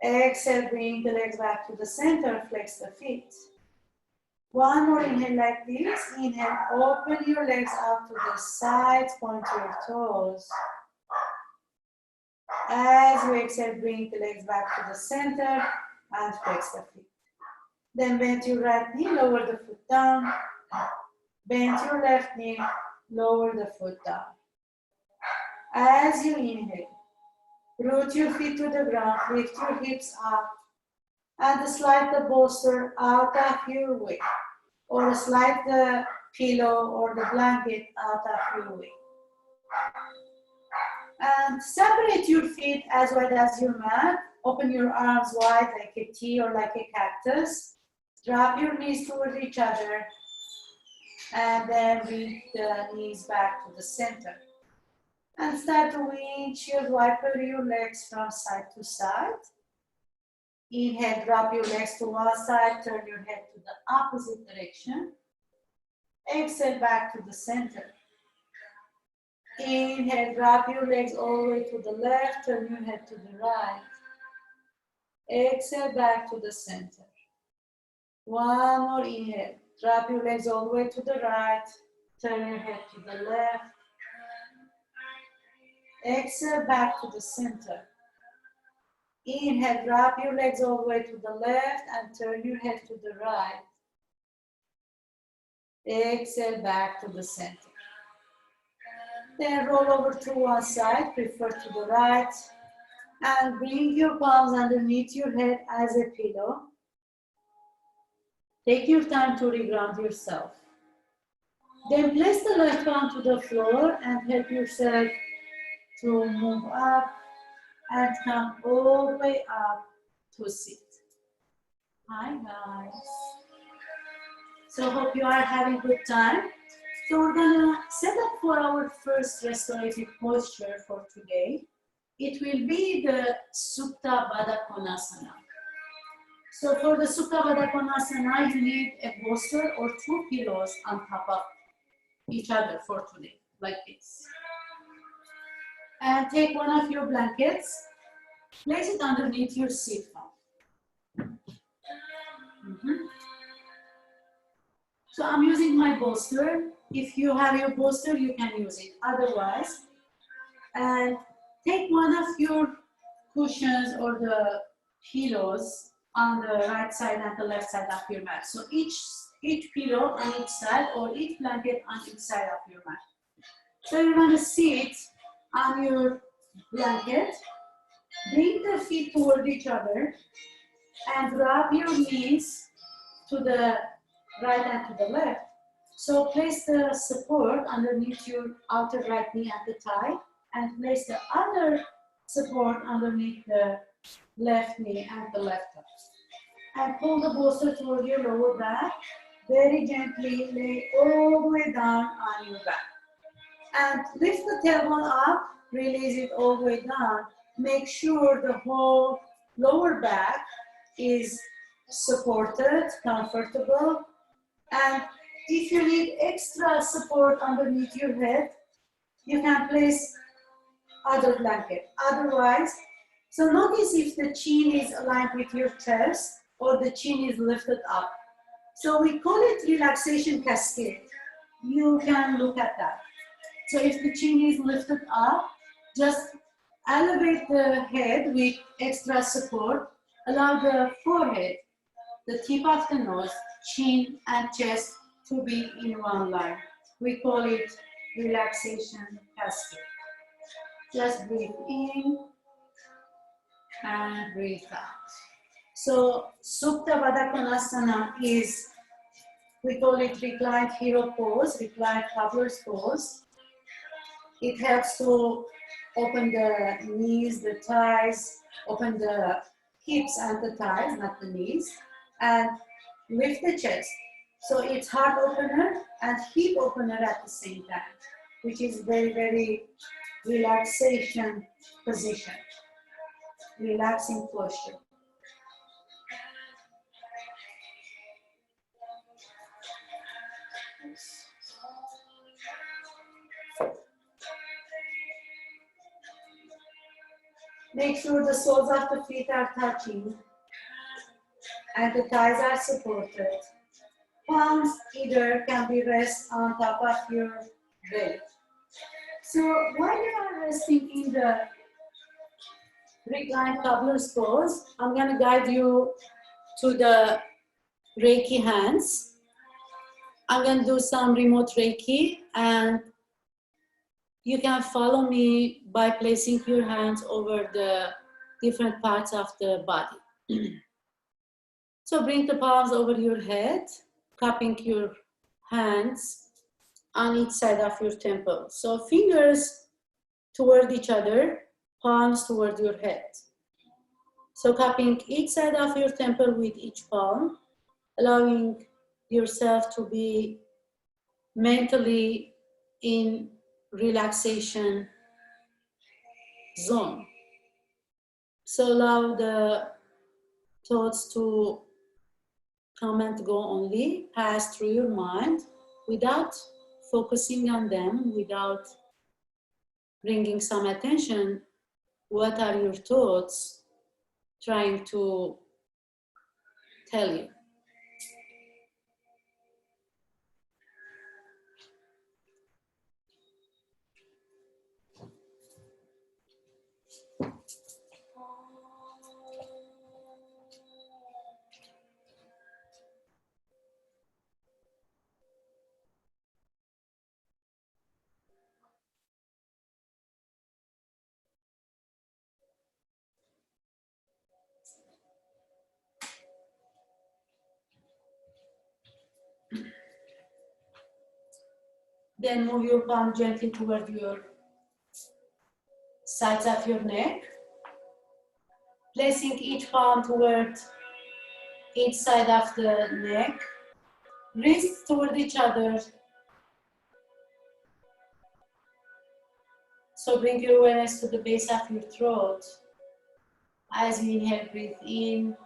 Exhale, bring the legs back to the center. Flex the feet. One more inhale like this. Inhale, open your legs out to the sides, point your toes. As you exhale, bring the legs back to the center and flex the feet. Then bend your right knee, lower the foot down. Bend your left knee, lower the foot down. As you inhale, root your feet to the ground, lift your hips up, and slide the bolster out of your way. Or slide the pillow or the blanket out of your way. And separate your feet as wide as your mat. Open your arms wide like a T or like a cactus. Drop your knees toward each other. And then bring the knees back to the center. And start to windshield wiper your legs from side to side. Inhale, drop your legs to one side, turn your head to the opposite direction. Exhale, back to the center. Inhale, drop your legs all the way to the left, turn your head to the right. Exhale, back to the center. One more inhale. Drop your legs all the way to the right. Turn your head to the left. Exhale back to the center. Inhale, drop your legs all the way to the left and turn your head to the right. Exhale back to the center. Then roll over to one side, prefer to the right. And bring your palms underneath your head as a pillow. Take your time to reground yourself. Then place the left palm to the floor and help yourself to move up and come all the way up to sit. Hi guys. So hope you are having a good time. So we're gonna set up for our first restorative posture for today. It will be the Supta Baddha Konasana. So for the Supta Baddha Konasana, you need a bolster or two pillows on top of each other for today, like this. And take one of your blankets, place it underneath your seat foam. So I'm using my bolster. If you have your bolster, you can use it. Otherwise, and take one of your cushions or the pillows on the right side and the left side of your mat. So each pillow on each side or each blanket on each side of your mat. So you're going to sit on your blanket, bring the feet toward each other, and drop your knees to the right and to the left. So place the support underneath your outer right knee at the thigh, and place the other support underneath the left knee and the left thigh. And pull the bolster toward your lower back. Very gently lay all the way down on your back. And lift the tailbone up, release it all the way down. Make sure the whole lower back is supported, comfortable. And if you need extra support underneath your head, you can place other blanket. Otherwise, so notice if the chin is aligned with your chest or the chin is lifted up. So we call it relaxation cascade. You can look at that. So if the chin is lifted up, just elevate the head with extra support. Allow the forehead, the tip of the nose, chin and chest to be in one line. We call it relaxation cascade. Just breathe in and breathe out. So Supta Baddha Konasana is, we call it reclined hero pose, reclined cobbler's pose. It helps to open the knees, the thighs, open the hips and the thighs, not the knees, and lift the chest. So it's heart opener and hip opener at the same time, which is very, very relaxation position, relaxing posture. Make sure the soles of the feet are touching and the thighs are supported. Palms either can be rest on top of your belly. So while you are resting in the reclined cobbler's pose, I'm going to guide you to the Reiki hands. I'm going to do some remote Reiki, and you can follow me by placing your hands over the different parts of the body. So bring the palms over your head, cupping your hands on each side of your temple. So fingers toward each other, palms toward your head. So cupping each side of your temple with each palm, allowing yourself to be mentally in relaxation zone. So allow the thoughts to come and go only, pass through your mind without focusing on them, without bringing some attention. What are your thoughts trying to tell you? Then move your palm gently toward your sides of your neck, placing each palm toward each side of the neck, wrists toward each other. So bring your awareness to the base of your throat. As we inhale, breathe in,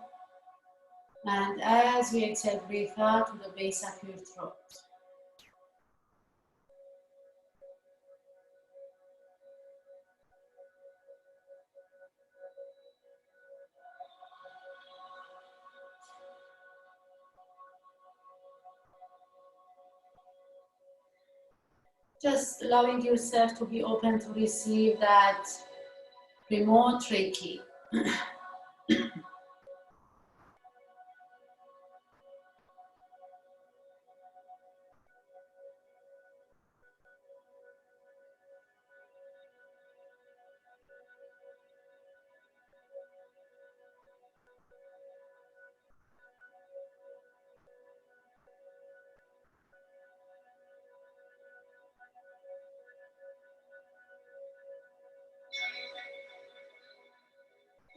and as we exhale, breathe out to the base of your throat. Just allowing yourself to be open to receive that remote Reiki.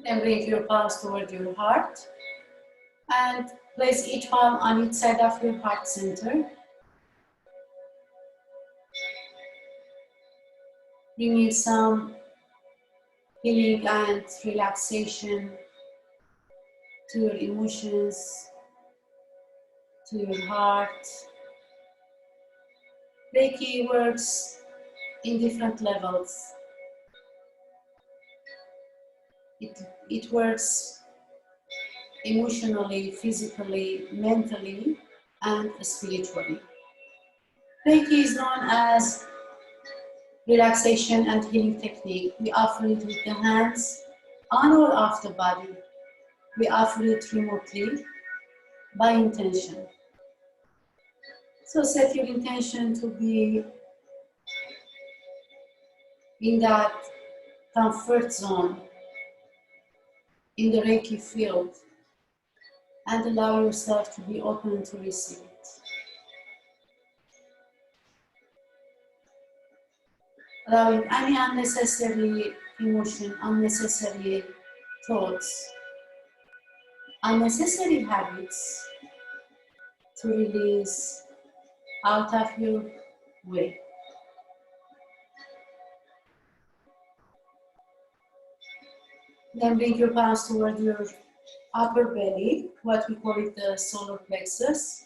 Then bring your palms toward your heart and place each palm on each side of your heart center. Bringing some healing and relaxation to your emotions, to your heart. Reiki works in different levels. It works emotionally, physically, mentally, and spiritually. Reiki is known as relaxation and healing technique. We offer it with the hands on or off the body. We offer it remotely by intention. So set your intention to be in that comfort zone in the Reiki field and allow yourself to be open to receive it. Allowing any unnecessary emotion, unnecessary thoughts, unnecessary habits to release out of your way. Then bring your palms toward your upper belly, what we call it the solar plexus,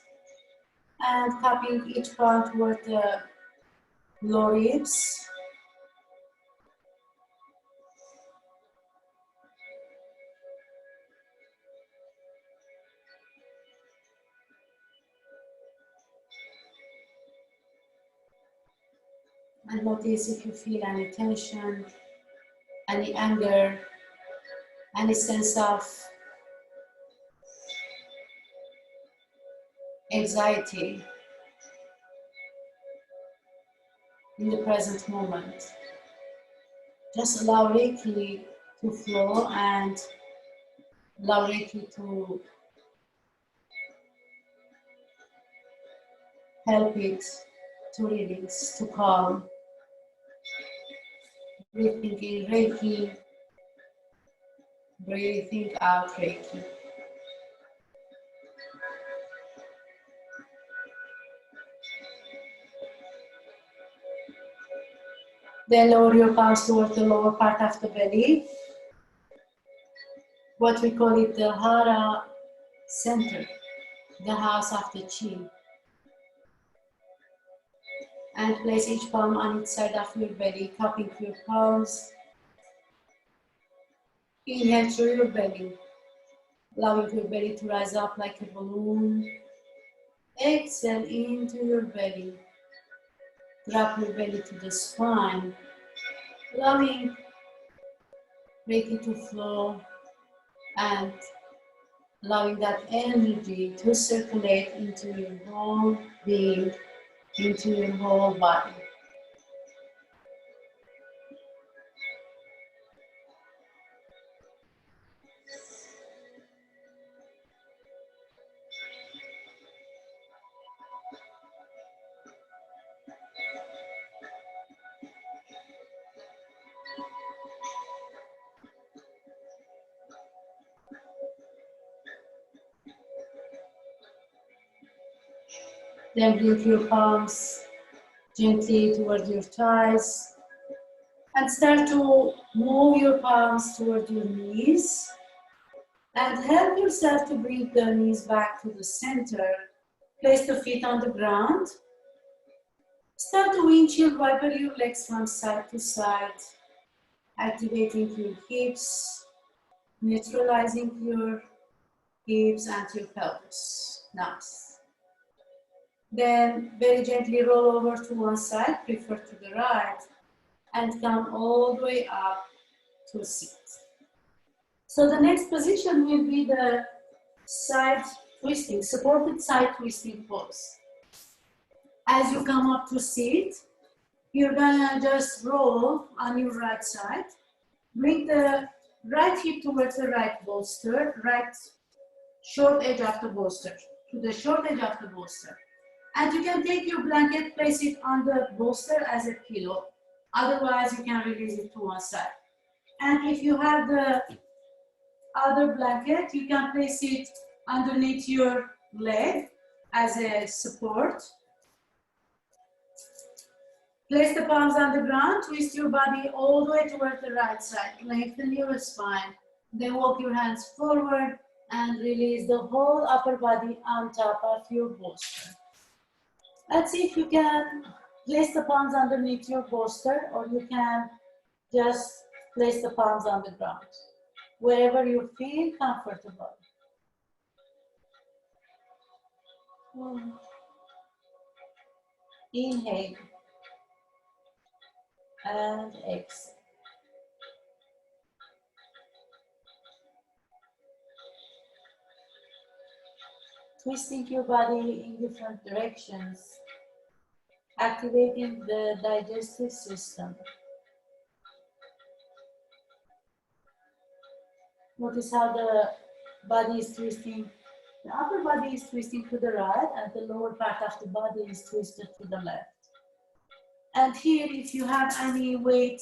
and cupping each palm toward the lower ribs. And notice if you feel any tension, any anger, any sense of anxiety in the present moment. Just allow Reiki to flow and allow Reiki to help it to release, to calm. Breathing in Reiki, breathing out Reiki. Then lower your palms toward the lower part of the belly, what we call it the Hara center, the house of the chi. And place each palm on each side of your belly, cupping your palms. Inhale through your belly, allowing your belly to rise up like a balloon. Exhale into your belly. Drop your belly to the spine, allowing Reiki to flow and allowing that energy to circulate into your whole being, into your whole body. Then bring your palms gently towards your thighs and start to move your palms toward your knees and help yourself to bring the knees back to the center. Place the feet on the ground. Start to windshield wiper your legs from side to side, activating your hips, neutralizing your hips and your pelvis. Nice. Then very gently roll over to one side, prefer to the right, and come all the way up to a seat. So the next position will be the side twisting, supported side twisting pose. As you come up to seat, you're gonna just roll on your right side. Bring the right hip towards the right bolster, right short edge of the bolster, to the short edge of the bolster. And you can take your blanket, place it on the bolster as a pillow. Otherwise, you can release it to one side. And if you have the other blanket, you can place it underneath your leg as a support. Place the palms on the ground, twist your body all the way toward the right side, lengthen your spine, then walk your hands forward and release the whole upper body on top of your bolster. Let's see if you can place the palms underneath your bolster, or you can just place the palms on the ground, wherever you feel comfortable. Inhale and exhale. Twisting your body in different directions, activating the digestive system. Notice how the body is twisting. The upper body is twisting to the right and the lower part of the body is twisted to the left. And here, if you have any weight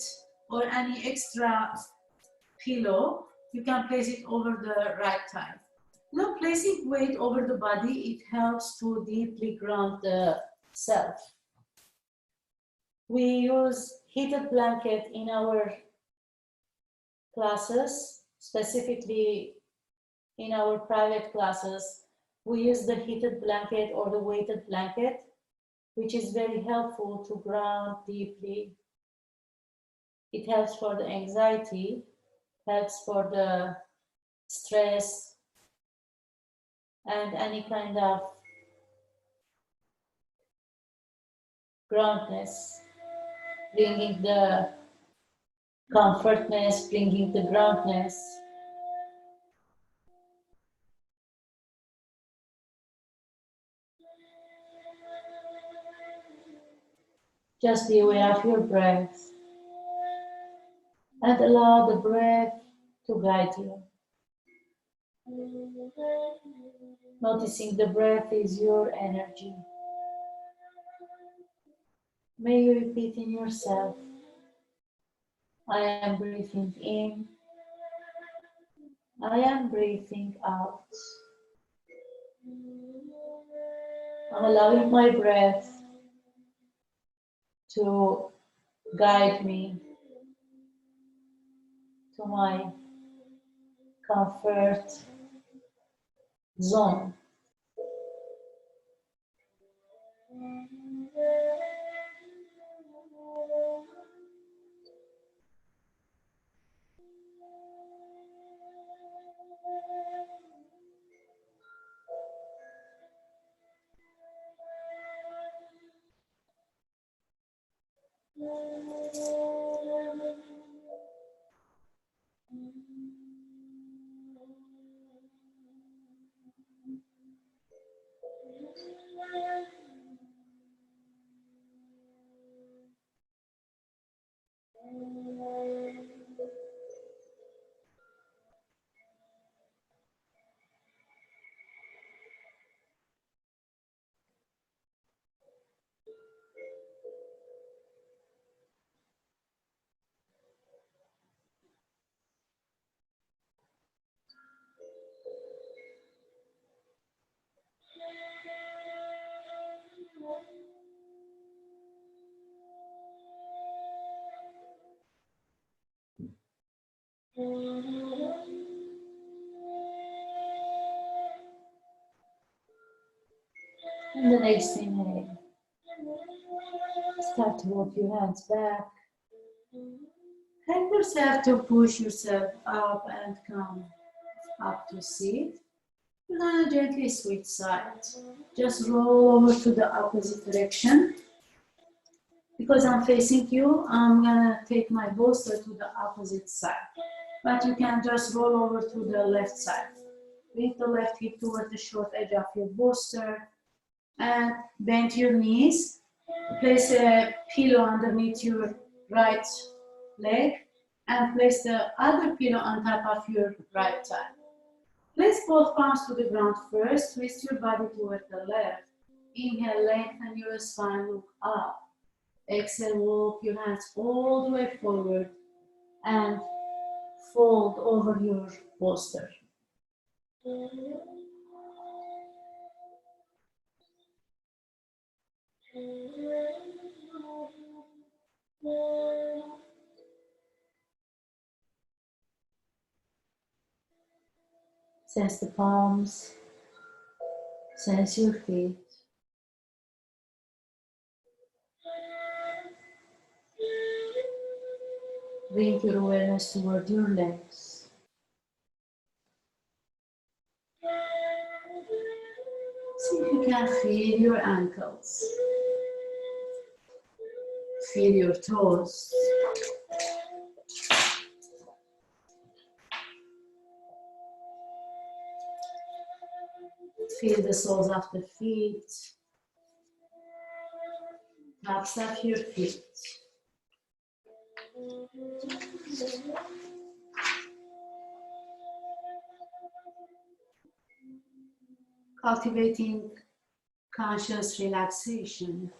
or any extra pillow, you can place it over the right thigh. Now, placing weight over the body, it helps to deeply ground the self. We use heated blanket in our classes, specifically in our private classes. We use the heated blanket or the weighted blanket, which is very helpful to ground deeply. It helps for the anxiety, helps for the stress, and any kind of groundness, bringing the comfortness, bringing the groundness. Just be aware of your breath and allow the breath to guide you. Noticing the breath is your energy. May you repeat in yourself, I am breathing in, I am breathing out. I'm allowing my breath to guide me to my comfort zone. In the next inhale, start to walk your hands back. Help yourself to push yourself up and come up to sit. You're gonna gently switch sides. Just roll over to the opposite direction. Because I'm facing you, I'm gonna take my bolster to the opposite side. But you can just roll over to the left side. Bring the left hip toward the short edge of your bolster and bend your knees. Place a pillow underneath your right leg and place the other pillow on top of your right thigh. Place both palms to the ground first. Twist your body toward the left. Inhale, lengthen your spine, look up. Exhale, walk your hands all the way forward and fold over your bolster. Sense the palms, sense your feet. Bring your awareness toward your legs. See if you can feel your ankles. Feel your toes. Feel the soles of the feet, tops of your feet. Cultivating conscious relaxation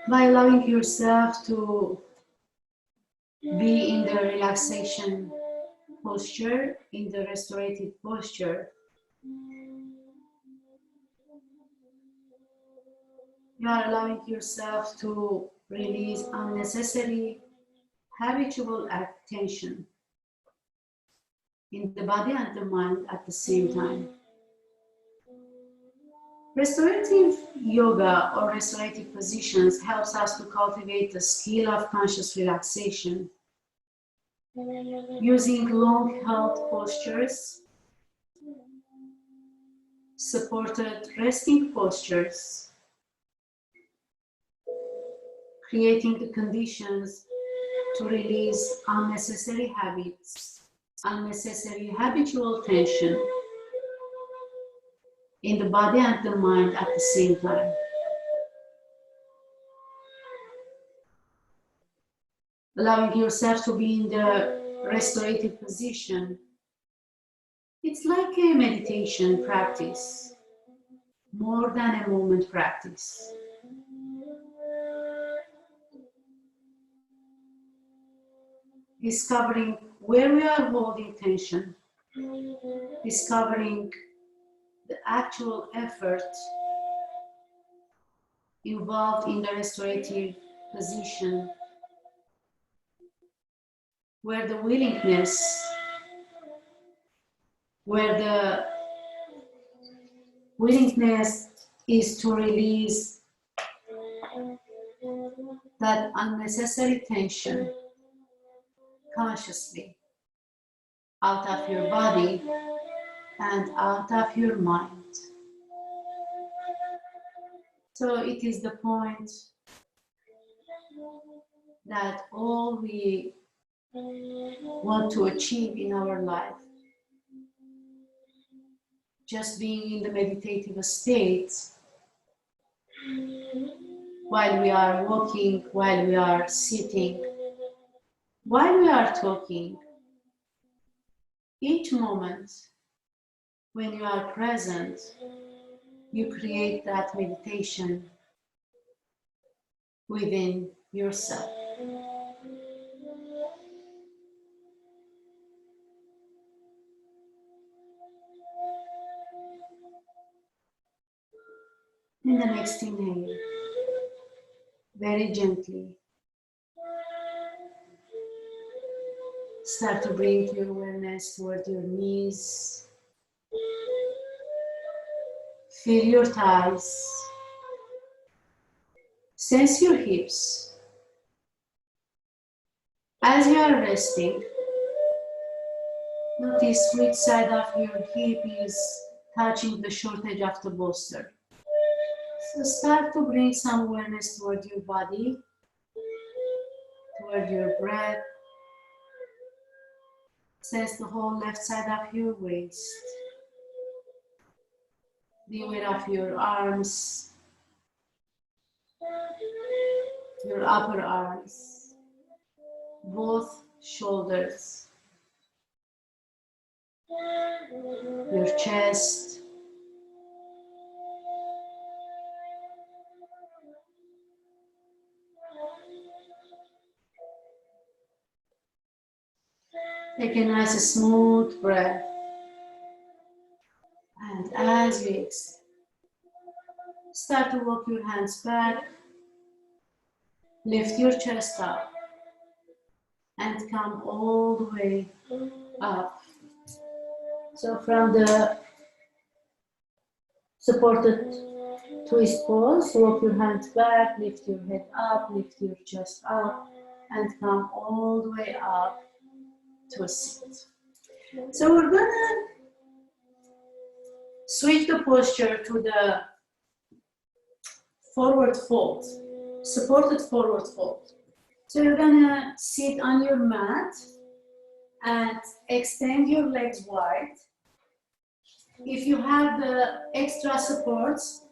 by allowing yourself to be in the relaxation posture, in the restorative posture. You are allowing yourself to release unnecessary habitual tension in the body and the mind at the same time. Restorative yoga or restorative positions helps us to cultivate the skill of conscious relaxation using long held postures, supported resting postures, creating the conditions to release unnecessary habits, unnecessary habitual tension in the body and the mind at the same time. Allowing yourself to be in the restorative position, it's like a meditation practice, more than a moment practice. Discovering where we are holding tension, discovering the actual effort involved in the restorative position, where the willingness, is to release that unnecessary tension consciously out of your body and out of your mind. So it is the point that all we want to achieve in our life, just being in the meditative state, while we are walking, while we are sitting, while we are talking, each moment when you are present, you create that meditation within yourself. In the next inhale, very gently, start to bring your awareness toward your knees, Feel your thighs. Sense your hips. As you are resting, notice which side of your hip is touching the short edge of the bolster. So start to bring some awareness toward your body, toward your breath. Sense the whole left side of your waist, the weight of your arms, your upper arms, both shoulders, your chest, take a nice smooth breath, and as you exhale, start to walk your hands back, lift your chest up, and come all the way up. So from the supported twist pose, walk your hands back, lift your head up, lift your chest up, and come all the way up to a sit. So we're gonna switch the posture to the forward fold, supported forward fold. So you're gonna sit on your mat and extend your legs wide. If you have the extra supports,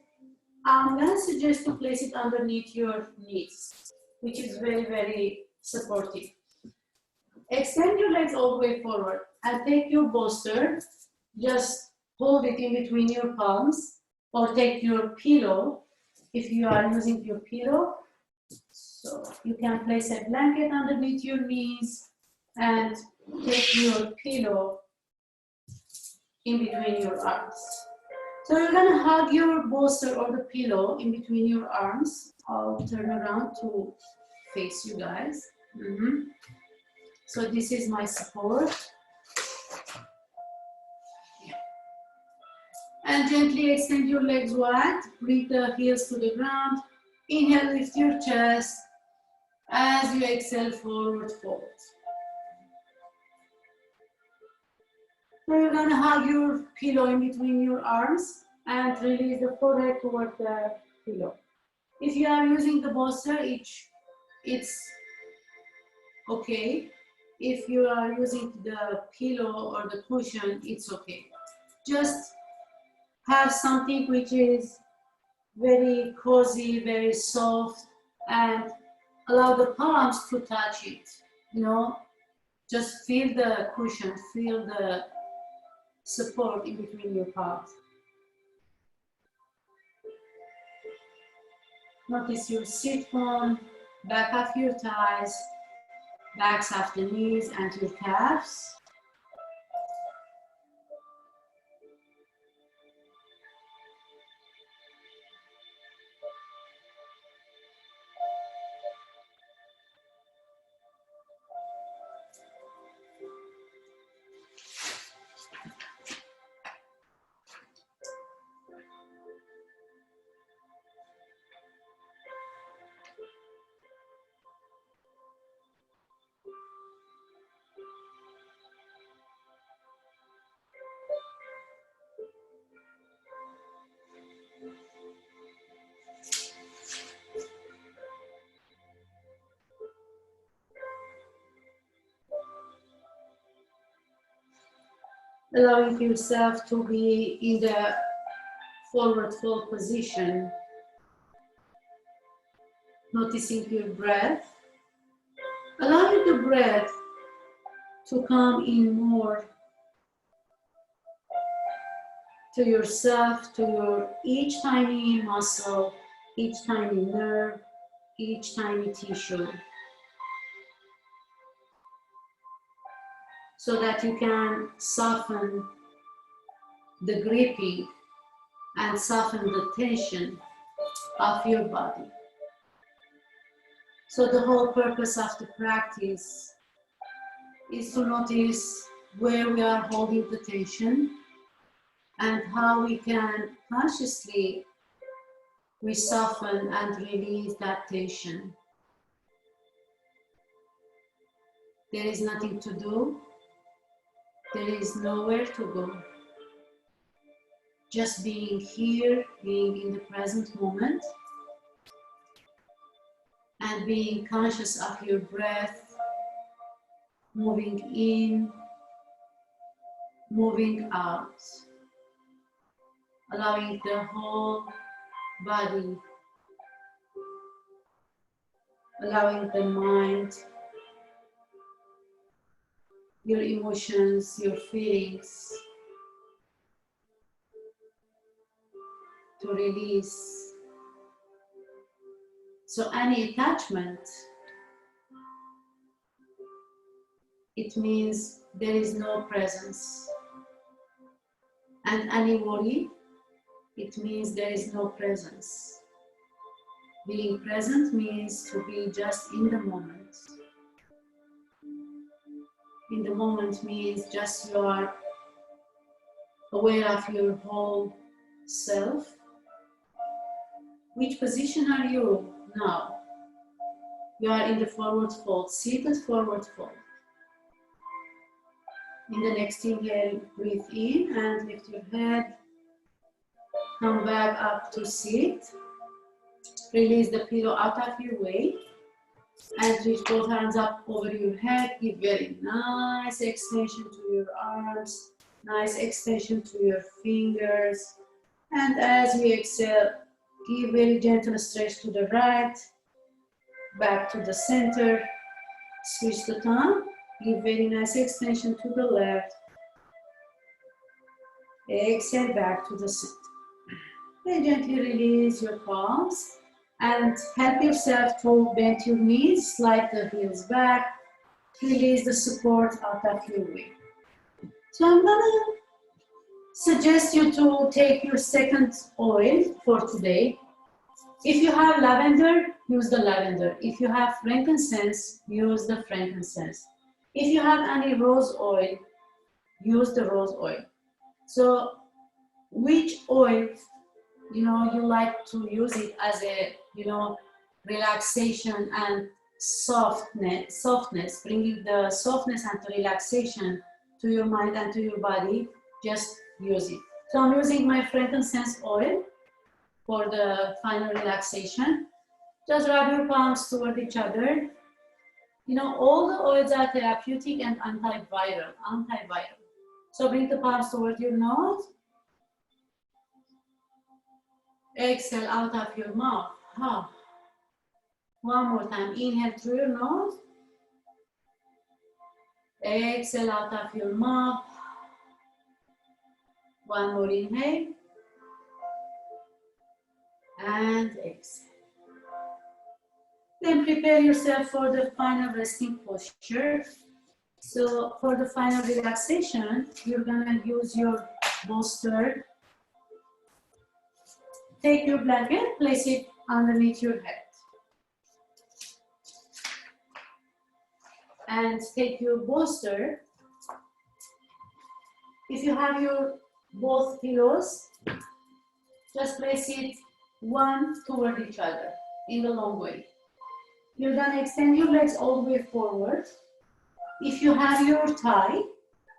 I'm gonna suggest to place it underneath your knees, which is very, very supportive. Extend your legs all the way forward and take your bolster, just hold it in between your palms, or take your pillow if you are using your pillow. So you can place a blanket underneath your knees and take your pillow in between your arms. So you're gonna hug your bolster or the pillow in between your arms. I'll turn around to face you guys. So this is my support. And gently extend your legs wide, bring the heels to the ground. Inhale, lift your chest. As you exhale, forward fold. So you're gonna hug your pillow in between your arms and release the forehead toward the pillow. If you are using the bolster, it's okay. If you are using the pillow or the cushion, it's okay. Just have something which is very cozy, very soft, and allow the palms to touch it. You know, just feel the cushion, feel the support in between your palms. Notice your sit bone, back of your thighs, backs of the knees and your calves. Allowing yourself to be in the forward fold position. Noticing your breath. Allowing the breath to come in more to yourself, to your each tiny muscle, each tiny nerve, each tiny tissue. So that you can soften the gripping and soften the tension of your body. So the whole purpose of the practice is to notice where we are holding the tension and how we can consciously soften and release that tension. There is nothing to do. There is nowhere to go. Just being here, being in the present moment, and being conscious of your breath, moving in, moving out, allowing the whole body, allowing the mind, your emotions, your feelings to release. So any attachment, it means there is no presence. And any worry, it means there is no presence. Being present means to be just in the moment. In the moment means just you are aware of your whole self. Which position are you now? You are in the forward fold, seated forward fold. In the next inhale, breathe in and lift your head. Come back up to sit. Release the pillow out of your way. And reach both hands up over your head. Give very nice extension to your arms. Nice extension to your fingers. And as we exhale, give very gentle stretch to the right. Back to the center. Switch the tongue. Give very nice extension to the left. Exhale back to the center. Then gently release your palms and help yourself to bend your knees, slide the heels back, release the support out of your way. So I'm gonna suggest you to take your second oil for today. If you have lavender, use the lavender. If you have frankincense, use the frankincense. If you have any rose oil, use the rose oil. So which oil, you like to use it as a, relaxation and softness, bringing the softness and the relaxation to your mind and to your body, just use it. So I'm using my frankincense oil for the final relaxation. Just rub your palms toward each other. All the oils are therapeutic and antiviral. So bring the palms toward your nose. Exhale out of your mouth. One more time. Inhale through your nose. Exhale out of your mouth. One more inhale. And exhale. Then prepare yourself for the final resting posture. So for the final relaxation, you're gonna use your bolster. Take your blanket, place it underneath your head. And take your bolster. If you have your both pillows, just place it one toward each other in the long way. You're gonna extend your legs all the way forward. If you have your tie,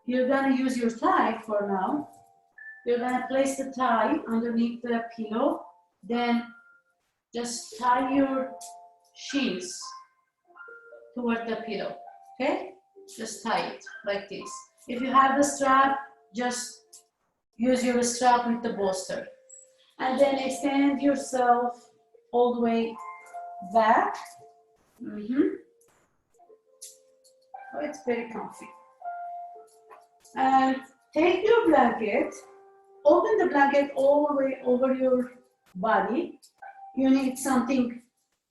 you're gonna use your tie for now. You're gonna place the tie underneath the pillow, then just tie your shins toward the pillow, okay? Just tie it like this. If you have the strap, just use your strap with the bolster. And then extend yourself all the way back. Oh, it's very comfy. And take your blanket, open the blanket all the way over your body. You need something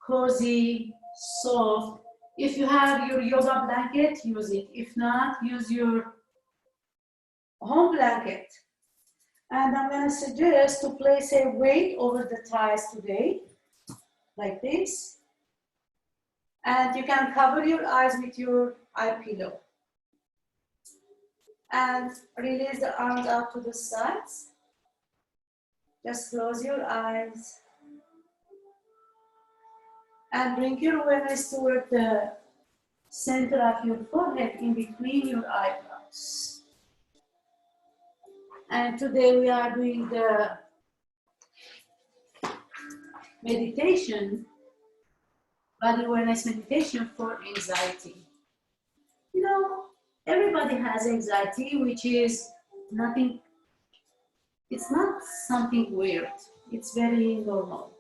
cozy, soft. If you have your yoga blanket, use it. If not, use your home blanket. And I'm going to suggest to place a weight over the thighs today, like this. And you can cover your eyes with your eye pillow. And release the arms out to the sides. Just close your eyes and bring your awareness toward the center of your forehead in between your eyebrows. And today we are doing the meditation, body awareness meditation for anxiety. You know, everybody has anxiety, which is nothing, it's not something weird. It's very normal.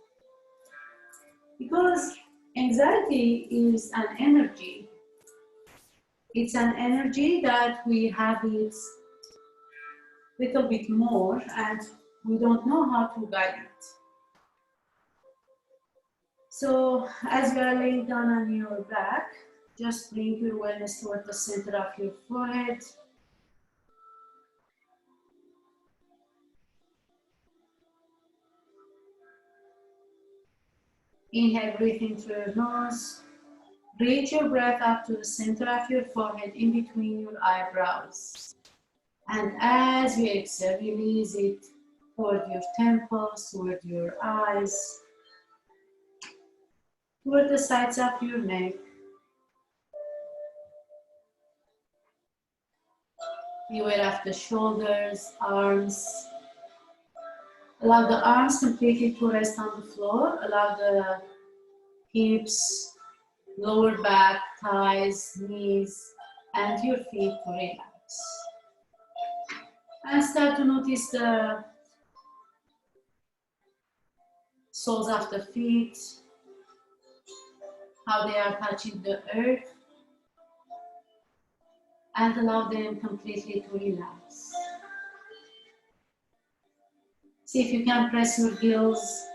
Because anxiety is an energy. It's an energy that we have it a little bit more and we don't know how to guide it. So as you are laying down on your back, just bring your awareness toward the center of your forehead. Inhale, breathing through your nose. Reach your breath up to the center of your forehead in between your eyebrows. And as you exhale, release it toward your temples, toward your eyes, toward the sides of your neck. Be aware of the shoulders, arms. Allow the arms completely to rest on the floor. Allow the hips, lower back, thighs, knees, and your feet to relax. And start to notice the soles of the feet, how they are touching the earth, and allow them completely to relax. See if you can press your heels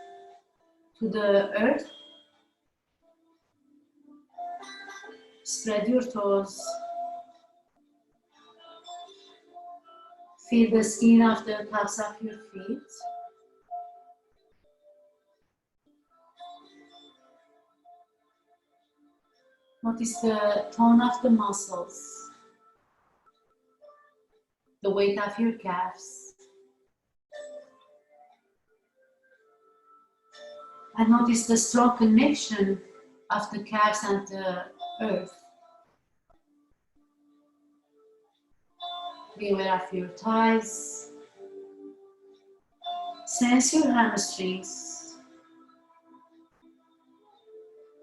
to the earth. Spread your toes. Feel the skin of the tops of your feet. Notice the tone of the muscles, the weight of your calves. And notice the strong connection of the calves and the earth. Be aware of your thighs. Sense your hamstrings.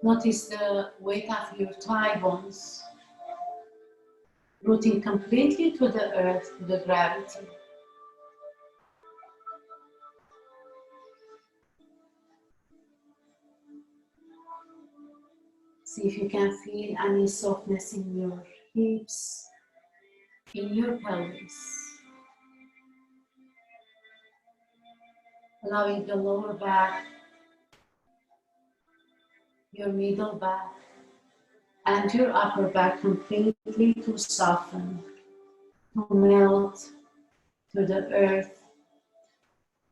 Notice the weight of your thigh bones, rooting completely to the earth, to the gravity. See if you can feel any softness in your hips, in your pelvis. Allowing the lower back, your middle back, and your upper back completely to soften, to melt to the earth,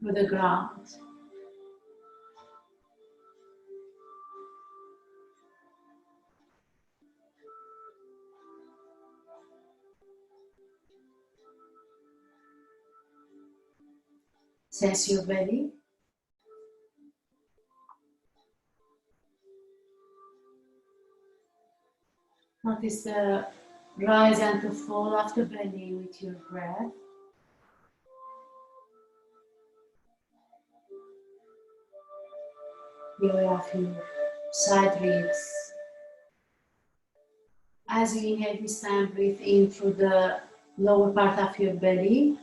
to the ground. Sense your belly. Notice the rise and the fall of the belly with your breath. Be aware of your side ribs. As you inhale this time, breathe in through the lower part of your belly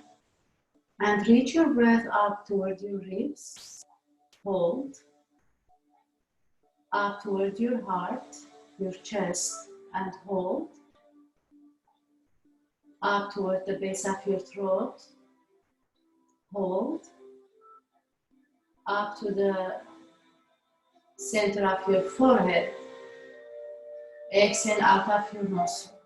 and reach your breath up toward your ribs. Hold. Up toward your heart, your chest, and hold. Up toward the base of your throat. Hold. Up to the center of your forehead. Exhale out of your nostrils.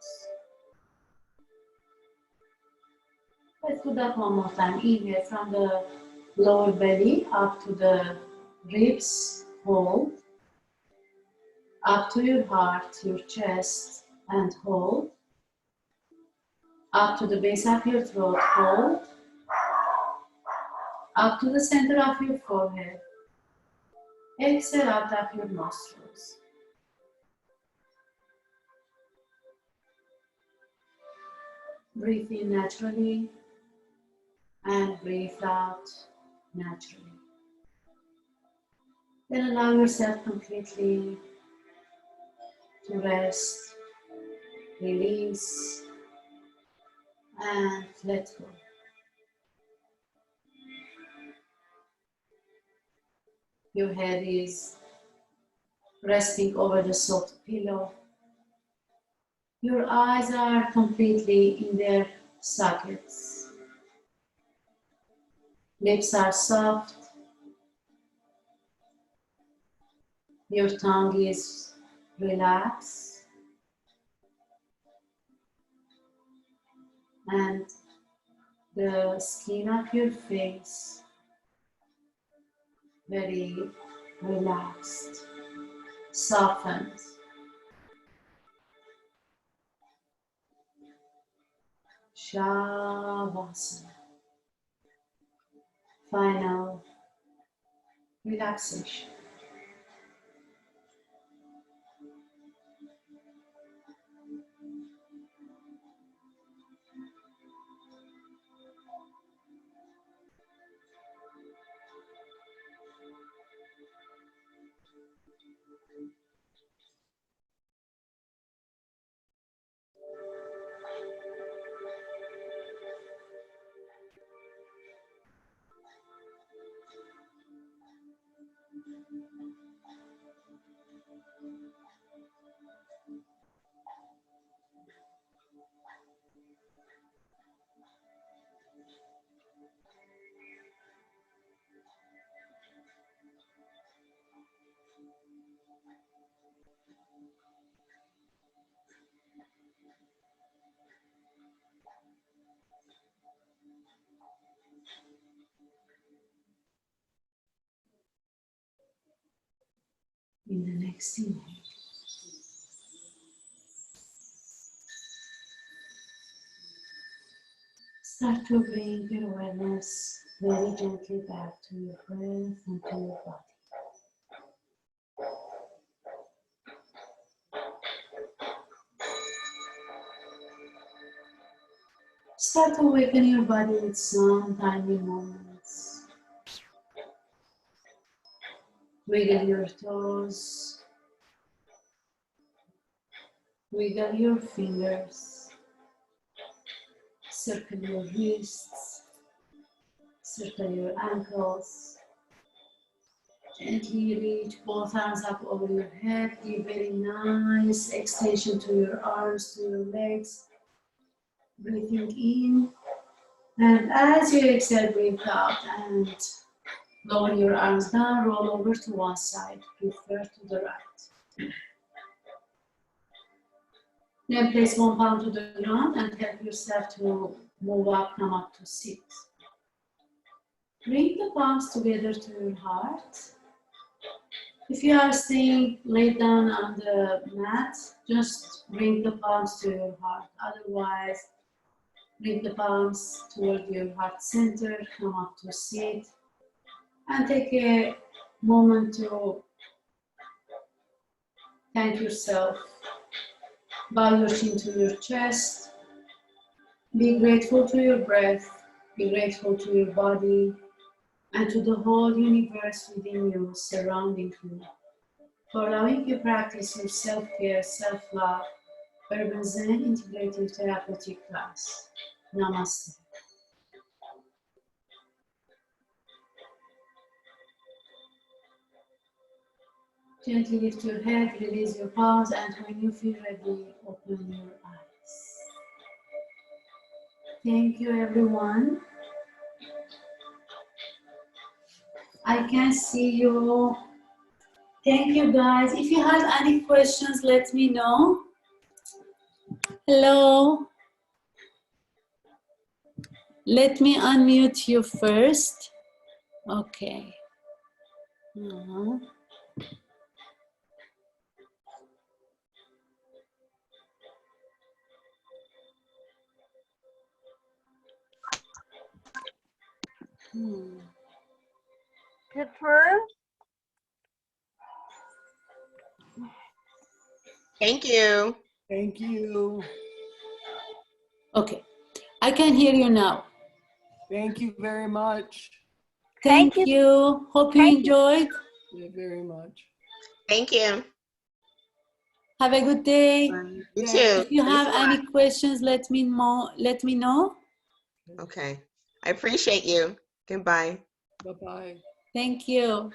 Let's do that one more time. Inhale from the lower belly up to the ribs. Hold. Up to your heart, your chest, and hold. Up to the base of your throat. Hold. up to the center of your forehead. Exhale out of your nostrils. Breathe in naturally and breathe out naturally. Then allow yourself completely to rest, release, and let go. Your head is resting over the soft pillow. Your eyes are completely in their sockets. Lips are soft. Your tongue is relaxed. And the skin of your face very relaxed, softened. Shavasana. Final relaxation. In the next inhale, start to bring your awareness very gently back to your breath and to your body. Start to awaken your body with some tiny movements. Wiggle your toes, wiggle your fingers, circle your wrists, circle your ankles. Gently reach both arms up over your head. Give very nice extension to your arms, to your legs. Breathing in. And as you exhale, breathe out and lower your arms down, roll over to one side, prefer to the right. Then place one palm to the ground and help yourself to move up, come up to sit. Bring the palms together to your heart. If you are staying laid down on the mat, just bring the palms to your heart. Otherwise, bring the palms toward your heart center, come up to sit, and take a moment to thank yourself. Bow your chin to your chest. Be grateful to your breath. Be grateful to your body and to the whole universe within you, surrounding you, for allowing you to practice your self-care, self-love, Urban Zen Integrative Therapeutic class. Namaste. Gently lift your head, release your palms, and when you feel ready, open your eyes. Thank you, everyone. I can see you. Thank you, guys. If you have any questions, let me know. Hello. Let me unmute you first. Okay. Zepure. Thank you. Thank you. Okay, I can hear you now. Thank you very much. Thank Thank you. Hope you Thank you. enjoyed. Yeah, very much. Thank you. Have a good day. You Yeah. too. If you Thanks have a lot. any questions, let me know. Okay. I appreciate you. Goodbye. Bye-bye. Thank you.